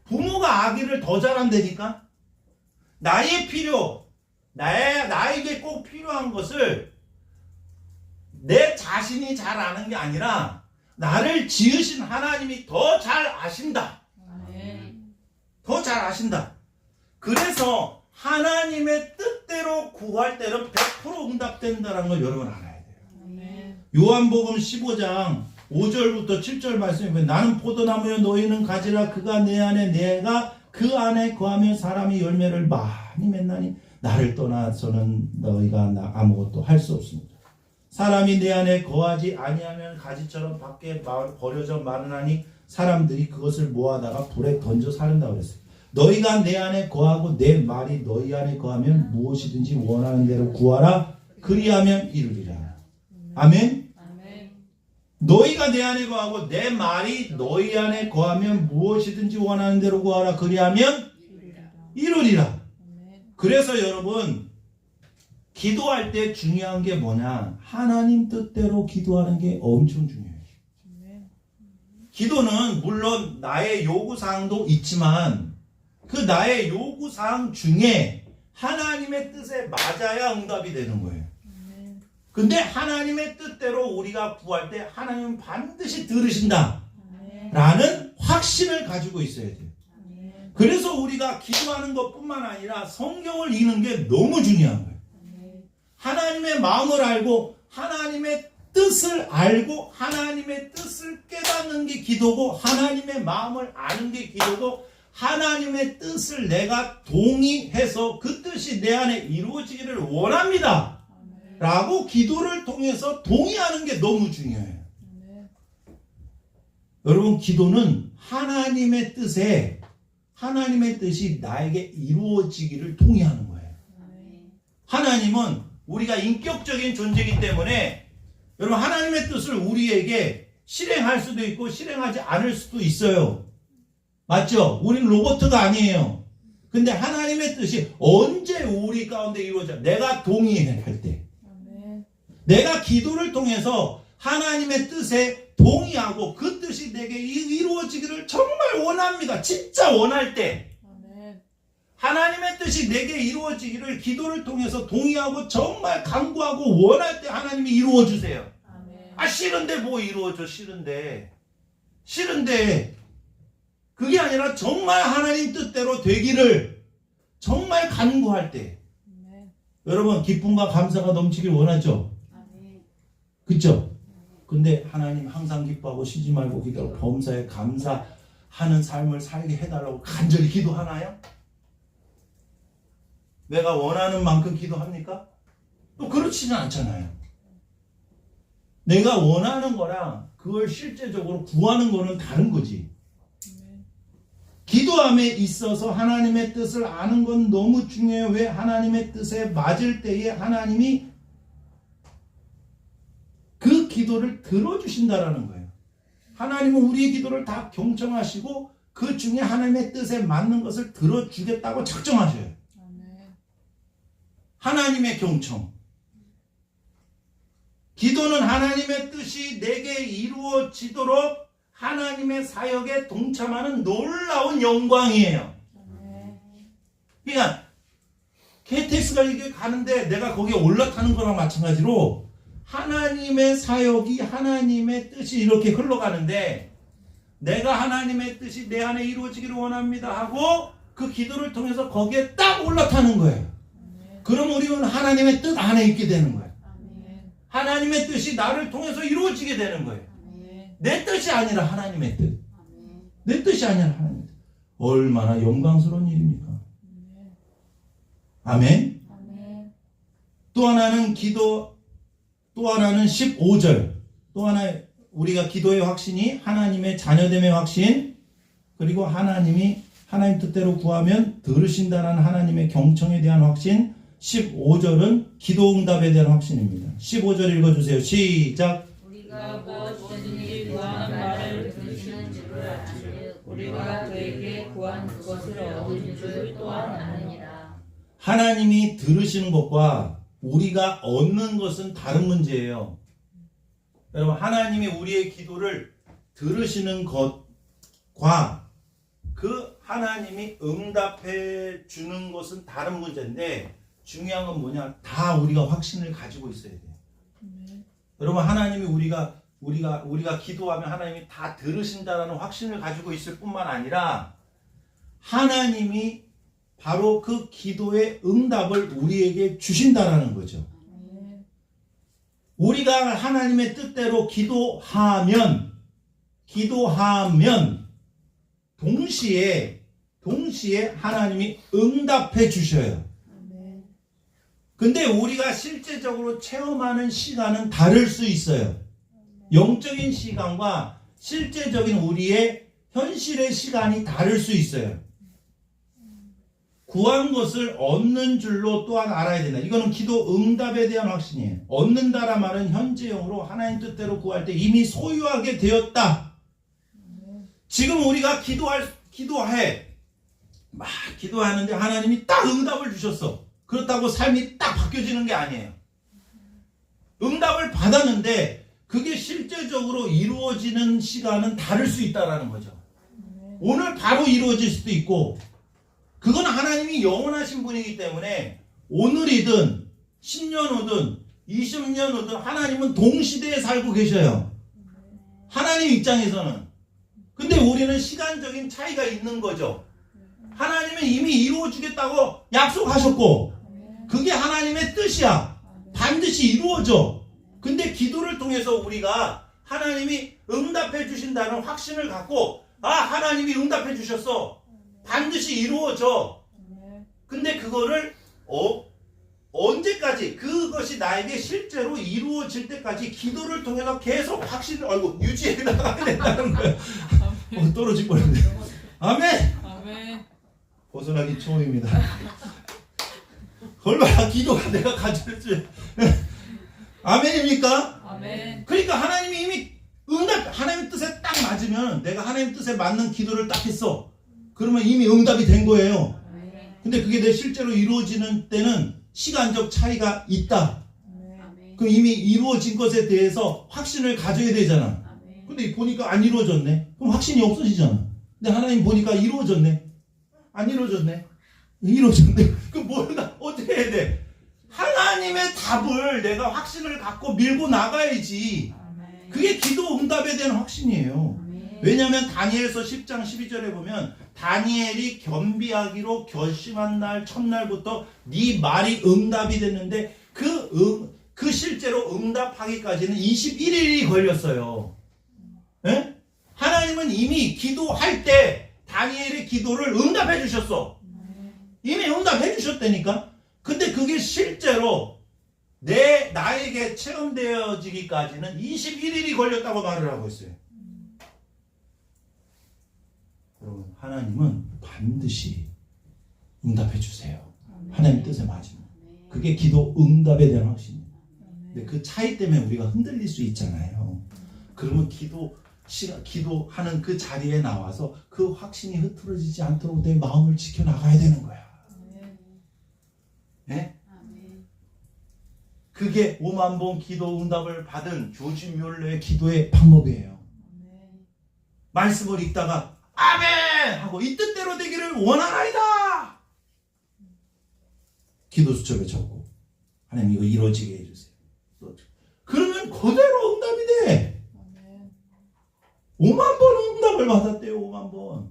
부모가 아기를 더 잘한다니까. 나의 필요, 나에게 꼭 필요한 것을 내 자신이 잘 아는 게 아니라 나를 지으신 하나님이 더 잘 아신다. 더 잘 아신다. 그래서 하나님의 뜻대로 구할 때는 100% 응답된다는 걸 여러분 알아야 돼요. 요한복음 15장 5절부터 7절 말씀에 보면 나는 포도나무여 너희는 가지라 그가 내 안에 내가 그 안에 거하며 사람이 열매를 많이 맺나니 나를 떠나서는 너희가 아무것도 할 수 없습니다. 사람이 내 안에 거하지 아니하면 가지처럼 밖에 버려져 마르나니 사람들이 그것을 모아다가 불에 던져 사른다고 그랬어요. 너희가 내 안에 거하고 내 말이 너희 안에 거하면 무엇이든지 원하는 대로 구하라 그리하면 이루리라. 아멘. 너희가 내 안에 거하고 내 말이 너희 안에 거하면 무엇이든지 원하는 대로 구하라 그리하면 이루리라. 그래서 여러분 기도할 때 중요한 게 뭐냐? 하나님 뜻대로 기도하는 게 엄청 중요해요. 기도는 물론 나의 요구사항도 있지만 그 나의 요구사항 중에 하나님의 뜻에 맞아야 응답이 되는 거예요. 근데 하나님의 뜻대로 우리가 구할 때 하나님은 반드시 들으신다 라는 확신을 가지고 있어야 돼요. 그래서 우리가 기도하는 것뿐만 아니라 성경을 읽는 게 너무 중요한 거예요. 하나님의 마음을 알고 하나님의 뜻을 알고 하나님의 뜻을 깨닫는 게 기도고 하나님의 마음을 아는 게 기도고 하나님의 뜻을 내가 동의해서 그 뜻이 내 안에 이루어지기를 원합니다 라고 기도를 통해서 동의하는 게 너무 중요해요. 여러분 기도는 하나님의 뜻이 나에게 이루어지기를 동의하는 거예요. 하나님은 우리가 인격적인 존재이기 때문에 여러분 하나님의 뜻을 우리에게 실행할 수도 있고 실행하지 않을 수도 있어요. 맞죠? 우리는 로봇가 아니에요. 근데 하나님의 뜻이 언제 우리 가운데 이루어져? 내가 동의할 때. 내가 기도를 통해서 하나님의 뜻에 동의하고 그 뜻이 내게 이루어지기를 정말 원합니다. 진짜 원할 때. 하나님의 뜻이 내게 이루어지기를 기도를 통해서 동의하고 정말 간구하고 원할 때 하나님이 이루어주세요. 아 싫은데 뭐 이루어져 싫은데 그게 아니라 정말 하나님 뜻대로 되기를 정말 간구할 때 여러분 기쁨과 감사가 넘치길 원하죠? 그렇죠? 근데 하나님 항상 기뻐하고 쉬지 말고 기도하고 범사에 감사하는 삶을 살게 해달라고 간절히 기도하나요? 내가 원하는 만큼 기도합니까? 또 그렇지는 않잖아요. 내가 원하는 거랑 그걸 실제적으로 구하는 거는 다른 거지. 기도함에 있어서 하나님의 뜻을 아는 건 너무 중요해요. 왜? 하나님의 뜻에 맞을 때에 하나님이 그 기도를 들어주신다라는 거예요. 하나님은 우리의 기도를 다 경청하시고 그 중에 하나님의 뜻에 맞는 것을 들어주겠다고 작정하셔요. 하나님의 경청. 기도는 하나님의 뜻이 내게 이루어지도록 하나님의 사역에 동참하는 놀라운 영광이에요. 그러니까 KTX가 이게 가는데 내가 거기에 올라타는 거랑 마찬가지로 하나님의 사역이 하나님의 뜻이 이렇게 흘러가는데 내가 하나님의 뜻이 내 안에 이루어지기를 원합니다 하고 그 기도를 통해서 거기에 딱 올라타는 거예요. 그럼 우리는 하나님의 뜻 안에 있게 되는 거예요. 하나님의 뜻이 나를 통해서 이루어지게 되는 거예요. 내 뜻이 아니라 하나님의 뜻. 내 뜻이 아니라 하나님의 뜻. 얼마나 영광스러운 일입니까? 아멘. 또 하나는 15절. 또 하나 우리가 기도의 확신이 하나님의 자녀됨의 확신, 그리고 하나님 뜻대로 구하면 들으신다는 하나님의 경청에 대한 확신. 15절은 기도응답에 대한 확신입니다. 15절 읽어주세요. 시작. 우리가 무엇이든지 구하는 말을 들으시는 줄을 아시고 우리가 그에게 구한 그것을 얻은 줄 또한 아느니라. 하나님이 들으시는 것과 우리가 얻는 것은 다른 문제예요. 여러분, 하나님이 우리의 기도를 들으시는 것과 그 하나님이 응답해 주는 것은 다른 문제인데, 중요한 건 뭐냐? 다 우리가 확신을 가지고 있어야 돼요. 여러분, 하나님이 우리가 기도하면 하나님이 다 들으신다라는 확신을 가지고 있을 뿐만 아니라, 하나님이 바로 그 기도의 응답을 우리에게 주신다라는 거죠. 우리가 하나님의 뜻대로 기도하면 동시에 하나님이 응답해 주셔요. 근데 우리가 실제적으로 체험하는 시간은 다를 수 있어요. 영적인 시간과 실제적인 우리의 현실의 시간이 다를 수 있어요. 구한 것을 얻는 줄로 또한 알아야 된다. 이거는 기도 응답에 대한 확신이에요. 얻는다라 말은 현재형으로 하나님 뜻대로 구할 때 이미 소유하게 되었다. 지금 우리가 기도하는데 하나님이 딱 응답을 주셨어. 그렇다고 삶이 딱 바뀌어지는 게 아니에요. 응답을 받았는데 그게 실제적으로 이루어지는 시간은 다를 수 있다라는 거죠. 오늘 바로 이루어질 수도 있고, 그건 하나님이 영원하신 분이기 때문에 오늘이든 10년 후든 20년 후든 하나님은 동시대에 살고 계셔요. 하나님 입장에서는. 근데 우리는 시간적인 차이가 있는 거죠. 하나님은 이미 이루어주겠다고 약속하셨고, 그게 하나님의 뜻이야. 반드시 이루어져. 근데 기도를 통해서 우리가 하나님이 응답해 주신다는 확신을 갖고, 하나님이 응답해 주셨어. 반드시 이루어져. 근데 그거를 언제까지, 그것이 나에게 실제로 이루어질 때까지 기도를 통해서 계속 확신을 유지해 나가야 된다는 거예요. 떨어질 뻔했네. 아멘. 아멘. 벗어나기 처음입니다. 얼마나 기도가 내가 가질지. 아멘입니까? 아멘. 그러니까 하나님이 이미 하나님 뜻에 딱 맞으면, 내가 하나님 뜻에 맞는 기도를 딱 했어. 그러면 이미 응답이 된 거예요. 근데 그게 내 실제로 이루어지는 때는 시간적 차이가 있다. 그럼 이미 이루어진 것에 대해서 확신을 가져야 되잖아. 근데 보니까 안 이루어졌네. 그럼 확신이 없어지잖아. 근데 하나님 보니까 이루어졌네. 안 이루어졌네. 이루어졌네. 그럼 뭐야? 어떻게 해야 돼? 하나님의 답을 내가 확신을 갖고 밀고 나가야지. 그게 기도 응답에 대한 확신이에요. 왜냐하면 다니엘서 10장 12절에 보면, 다니엘이 겸비하기로 결심한 날 첫날부터 네 말이 응답이 됐는데 그 실제로 응답하기까지는 21일이 걸렸어요. 에? 하나님은 이미 기도할 때 다니엘의 기도를 응답해 주셨어. 이미 응답해 주셨다니까. 근데 그게 실제로 나에게 체험되어지기까지는 21일이 걸렸다고 말을 하고 있어요. 여러분, 하나님은 반드시 응답해 주세요. 하나님 뜻에 맞으면. 그게 기도 응답에 대한 확신이에요. 근데 그 차이 때문에 우리가 흔들릴 수 있잖아요. 그러면 기도하는 그 자리에 나와서 그 확신이 흐트러지지 않도록 내 마음을 지켜나가야 되는 거야. 네? 그게 5만 번 기도 응답을 받은 조지 뮬러의 기도의 방법이에요. 말씀을 읽다가 아멘! 하고 이 뜻대로 되기를 원하나이다! 기도 수첩에 적고, 하나님 이거 이루어지게 해주세요. 그러면 그대로 응답이 돼. 5만 번 응답을 받았대요. 5만 번.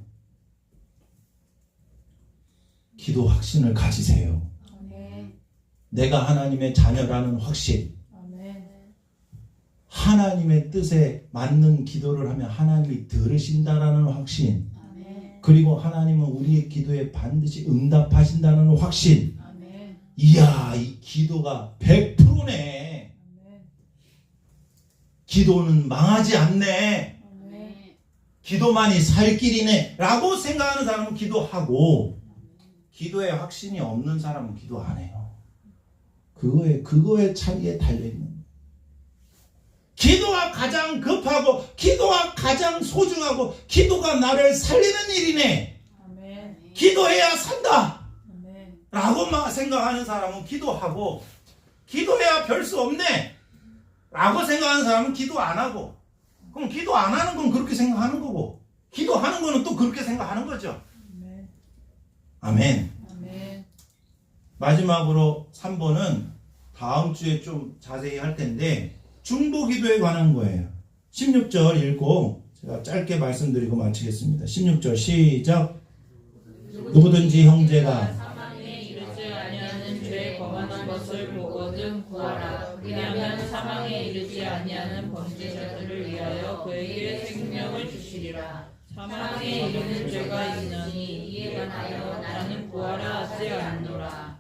기도 확신을 가지세요. 내가 하나님의 자녀라는 확신. 하나님의 뜻에 맞는 기도를 하면 하나님이 들으신다라는 확신. 그리고 하나님은 우리의 기도에 반드시 응답하신다는 확신. 이야, 이 기도가 100%네. 기도는 망하지 않네. 기도만이 살 길이네 라고 생각하는 사람은 기도하고, 기도에 확신이 없는 사람은 기도 안 해요. 그거의 차이에 달려있는 거예요. 기도가 가장 급하고, 기도가 가장 소중하고, 기도가 나를 살리는 일이네. 기도해야 산다 라고 생각하는 사람은 기도하고, 기도해야 별 수 없네 라고 생각하는 사람은 기도 안 하고, 그럼 기도 안 하는 건 그렇게 생각하는 거고, 기도하는 거는 또 그렇게 생각하는 거죠. 아멘. 아멘. 마지막으로 3번은 다음 주에 좀 자세히 할 텐데, 중보 기도에 관한 거예요. 16절 읽고 제가 짧게 말씀드리고 마치겠습니다. 16절 시작. 누구든지 형제가 사망에 이르지 아니하는 죄에 범하는 것을 보거든 구하라. 왜냐하면 사망에 이르지 아니하는 범죄자들을 위하여 그에게 생명을 주시리라. 사망에 이르는 죄가 있느니 이에 관하여 나는 구하라 하지 않노라.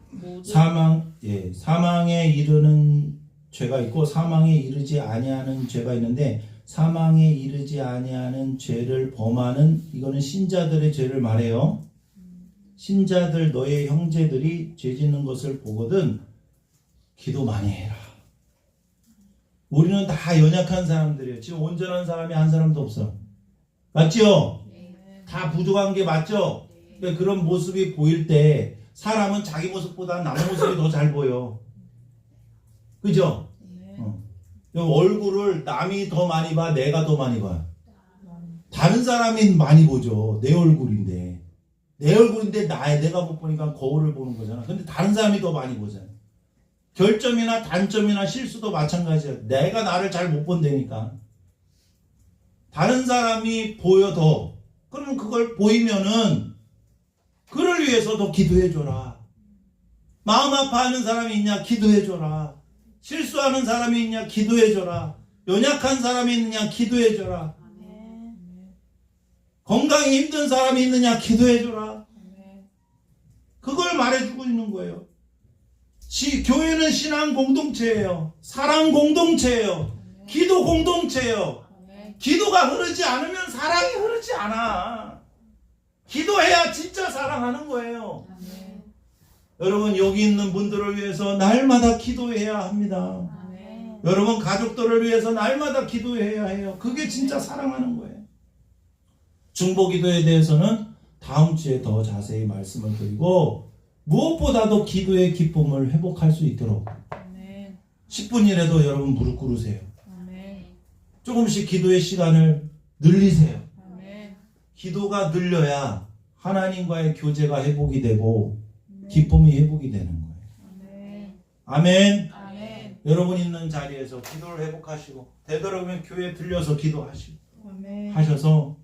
사망에 이르는 죄가 있고 사망에 이르지 아니하는 죄가 있는데, 사망에 이르지 아니하는 죄를 범하는, 이거는 신자들의 죄를 말해요. 신자들 너의 형제들이 죄 짓는 것을 보거든 기도 많이 해라. 우리는 다 연약한 사람들이에요. 지금 온전한 사람이 한 사람도 없어. 맞죠? 다 부족한 게 맞죠? 그러니까 그런 모습이 보일 때 사람은 자기 모습보다 남의 모습이 더 잘 보여. 그죠? 얼굴을 남이 더 많이 봐, 내가 더 많이 봐. 다른 사람이 많이 보죠. 내 얼굴인데 내가 못 보니까 거울을 보는 거잖아. 근데 다른 사람이 더 많이 보잖아. 결점이나 단점이나 실수도 마찬가지야. 내가 나를 잘 못 본다니까. 다른 사람이 보여 더. 그러면 그걸 보이면은 그를 위해서 더 기도해줘라. 마음 아파하는 사람이 있냐? 기도해줘라. 실수하는 사람이 있냐? 기도해줘라. 연약한 사람이 있느냐? 기도해줘라. 건강이 힘든 사람이 있느냐? 기도해줘라. 그걸 말해주고 있는 거예요. 교회는 신앙 공동체예요. 사랑 공동체예요. 기도 공동체예요. 기도가 흐르지 않으면 사랑이 흐르지 않아. 기도해야 진짜 사랑하는 거예요. 여러분, 여기 있는 분들을 위해서 날마다 기도해야 합니다. 여러분 가족들을 위해서 날마다 기도해야 해요. 그게 진짜 사랑하는 거예요. 중보 기도에 대해서는 다음 주에 더 자세히 말씀을 드리고, 무엇보다도 기도의 기쁨을 회복할 수 있도록 10분이라도 여러분 무릎 꿇으세요. 조금씩 기도의 시간을 늘리세요. 기도가 늘려야 하나님과의 교제가 회복이 되고 기쁨이 회복이 되는 거예요. 아멘. 여러분 있는 자리에서 기도를 회복하시고, 되도록이면 교회에 들려서 기도하시고 하셔서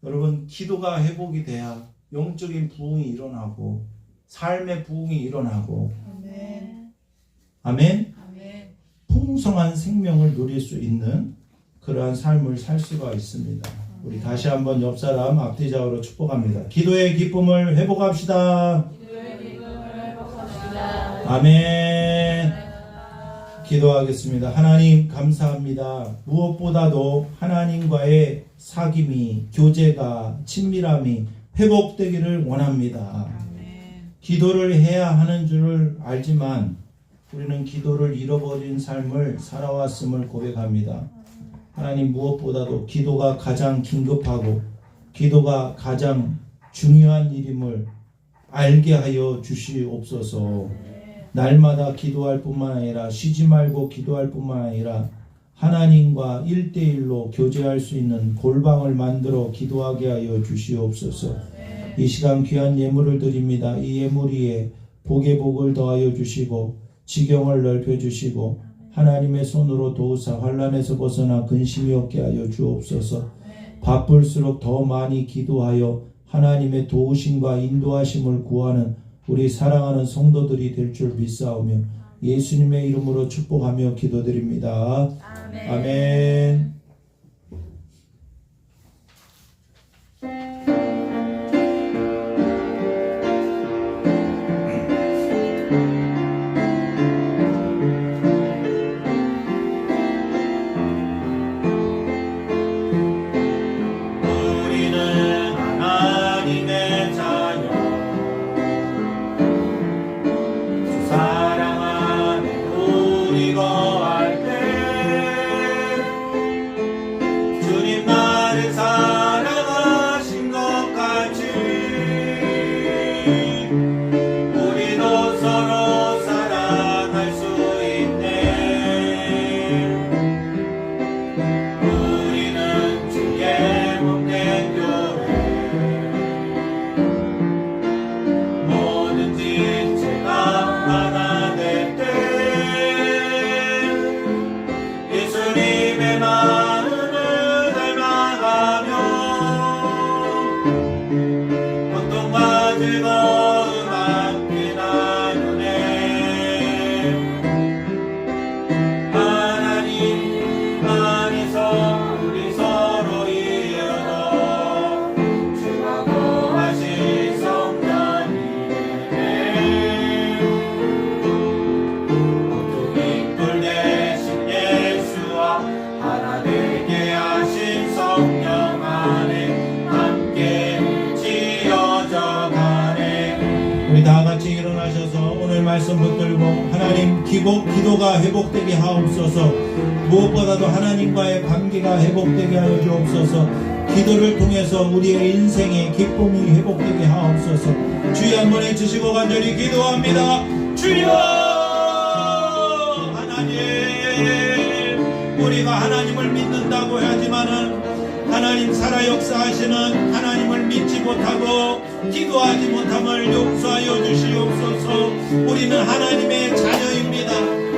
여러분 기도가 회복이 돼야 영적인 부흥이 일어나고 삶의 부흥이 일어나고, 아멘. 풍성한 생명을 누릴 수 있는 그러한 삶을 살 수가 있습니다. 우리 다시 한번 옆 사람 앞뒤좌우로 축복합니다. 기도의 기쁨을 회복합시다. 아멘. 기도하겠습니다. 하나님 감사합니다. 무엇보다도 하나님과의 사귐이, 교제가, 친밀함이 회복되기를 원합니다. 기도를 해야 하는 줄을 알지만 우리는 기도를 잃어버린 삶을 살아왔음을 고백합니다. 하나님, 무엇보다도 기도가 가장 긴급하고 기도가 가장 중요한 일임을 알게 하여 주시옵소서. 날마다 기도할 뿐만 아니라 쉬지 말고 기도할 뿐만 아니라 하나님과 1대1로 교제할 수 있는 골방을 만들어 기도하게 하여 주시옵소서. 이 시간 귀한 예물을 드립니다. 이 예물 위에 복의 복을 더하여 주시고 지경을 넓혀 주시고 하나님의 손으로 도우사 환난에서 벗어나 근심이 없게 하여 주옵소서. 바쁠수록 더 많이 기도하여 하나님의 도우심과 인도하심을 구하는 우리 사랑하는 성도들이 될 줄 믿사오며 예수님의 이름으로 축복하며 기도드립니다. 아멘. 말씀 붙들고 하나님 기도가 회복되게 하옵소서. 무엇보다도 하나님과의 관계가 회복되게 하여 주옵소서. 기도를 통해서 우리의 인생의 기쁨이 회복되게 하옵소서. 주여 한번 해주시고 간절히 기도합니다. 주여 하나님, 우리가 하나님을 믿는다고 하지만은 하나님 살아 역사하시는 하나님을 믿지 못하고 기도하지 못함을 용서하여 주시옵소서. 우리는 하나님의 자녀입니다.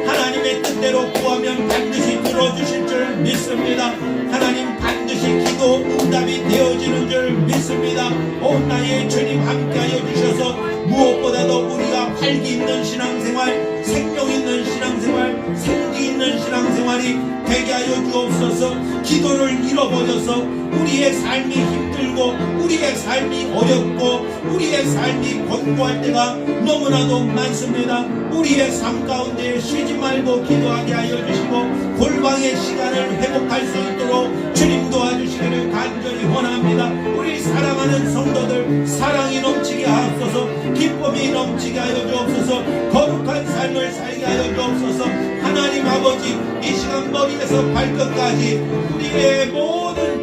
하나님의 뜻대로 구하면 반드시 들어주실 줄 믿습니다. 하나님 반드시 기도 응답이 되어지는 줄 믿습니다. 온 나의 주님 함께하여 주셔서 무엇보다도 우리가 활기 있는 신앙생활, 생명 있는 신앙생활, 생기 있는 신앙생활이 되게 하여 주옵소서. 기도를 잃어버려서 우리의 삶이 힘들고 우리의 삶이 어렵고 우리의 삶이 권고할 때가 너무나도 많습니다. 우리의 삶 가운데 쉬지 말고 기도하게 하여 주시고 골방의 시간을 회복할 수 있도록 주님 도와주시기를 간절히 원합니다. 우리 사랑하는 성도들 사랑이 넘치게 하옵소서. 기쁨이 넘치게 하여 주옵소서. 거룩한 삶을 살게 하여 주옵소서. 하나님 아버지, 이 시간 머리에서 발끝까지 우리의 모든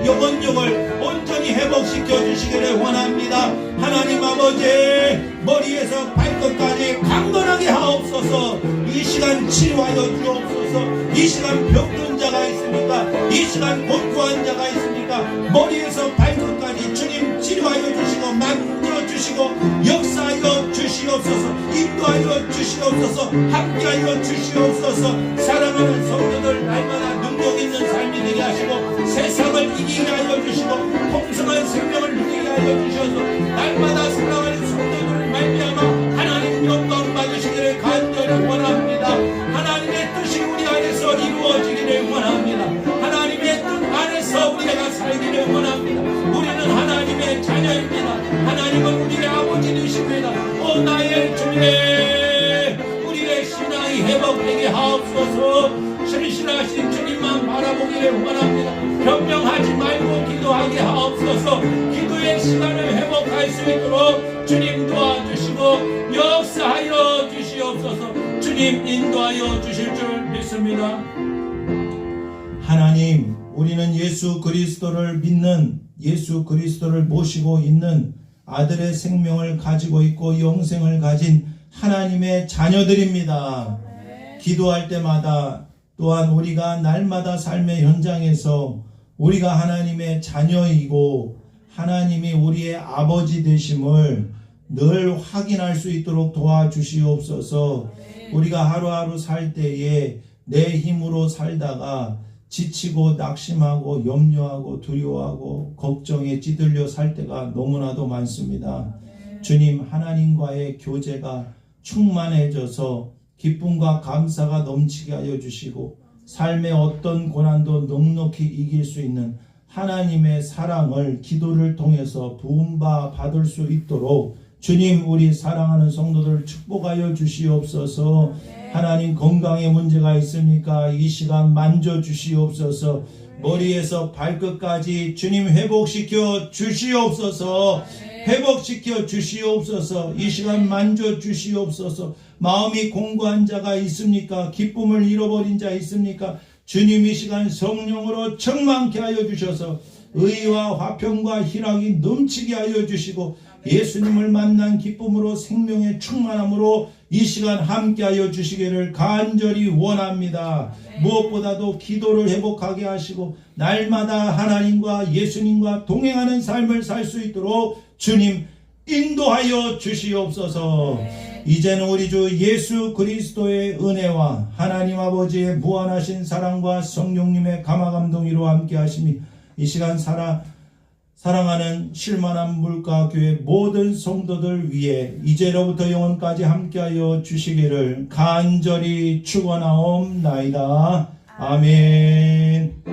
영혼력을 온전히 회복시켜 주시기를 원합니다. 하나님 아버지, 머리에서 발끝까지 강건하게 하옵소서. 이 시간 치료하여 주옵소서. 이 시간 병든 자가 있습니까? 이 시간 곤고한 자가 있습니까? 머리에서 발끝까지 주님 치료하여 주시고 만져 주시고 역사하여 주시옵소서. 인도하여 주시옵소서. 함께하여 주시옵소서. 사랑하는 성도들 날마다 능력 있는 삶이 되게 하시고 세상을 이기게 하여 주시고 풍성한 생명을 누리게 하여 주셔서 날마다 사랑하는 성도들을 말미암아 하나님 영광 받으시기를 간절히 원합니다. 하나님의 뜻이 우리 안에서 이루어지기를 원합니다. 하나님의 뜻 안에서 우리가 살기를 원합니다. 우리는 하나님의 자녀입니다. 하나님은 우리의 아버지 되십니다. 오 나의 주님, 우리의 신앙이 회복되게 하옵소서. 신실하신 주님만 바라보기를 원합니다. 변명하지 말고 기도하게 하옵소서. 기도의 시간을 회복할 수 있도록 주님 도와주시고 역사하여 주시옵소서. 주님 인도하여 주실 줄 믿습니다. 하나님, 우리는 예수 그리스도를 믿는, 예수 그리스도를 모시고 있는 아들의 생명을 가지고 있고 영생을 가진 하나님의 자녀들입니다. 기도할 때마다 또한 우리가 날마다 삶의 현장에서 우리가 하나님의 자녀이고 하나님이 우리의 아버지 되심을 늘 확인할 수 있도록 도와주시옵소서. 우리가 하루하루 살 때에 내 힘으로 살다가 지치고 낙심하고 염려하고 두려워하고 걱정에 찌들려 살 때가 너무나도 많습니다. 주님, 하나님과의 교제가 충만해져서 기쁨과 감사가 넘치게 하여 주시고 삶의 어떤 고난도 넉넉히 이길 수 있는 하나님의 사랑을 기도를 통해서 부음바 받을 수 있도록 주님, 우리 사랑하는 성도들 축복하여 주시옵소서. 하나님, 건강에 문제가 있습니까? 이 시간 만져 주시옵소서. 머리에서 발끝까지 주님 회복시켜 주시옵소서. 회복시켜 주시옵소서. 이 시간 만져 주시옵소서. 마음이 공고한 자가 있습니까? 기쁨을 잃어버린 자 있습니까? 주님, 이 시간 성령으로 충만케 하여 주셔서 의와 화평과 희락이 넘치게 하여 주시고 예수님을 만난 기쁨으로 생명의 충만함으로 이 시간 함께하여 주시기를 간절히 원합니다. 무엇보다도 기도를 회복하게 하시고 날마다 하나님과 예수님과 동행하는 삶을 살 수 있도록 주님 인도하여 주시옵소서. 이제는 우리 주 예수 그리스도의 은혜와 하나님 아버지의 무한하신 사랑과 성령님의 감화감동으로 함께 하심이 이 시간 사랑하는 실만한 물가교회 모든 성도들 위해 이제로부터 영원까지 함께하여 주시기를 간절히 축원하옵나이다. 아멘.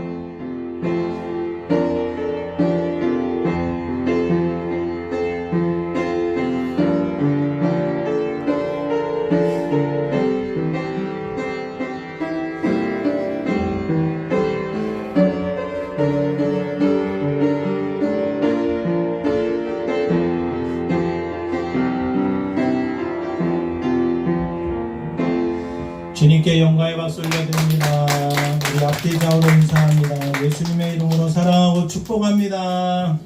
주님께 영광의 박수 올려드립니다. 우리 앞뒤 좌우로 인사합니다. 예수님의 이름으로 사랑하고 축복합니다.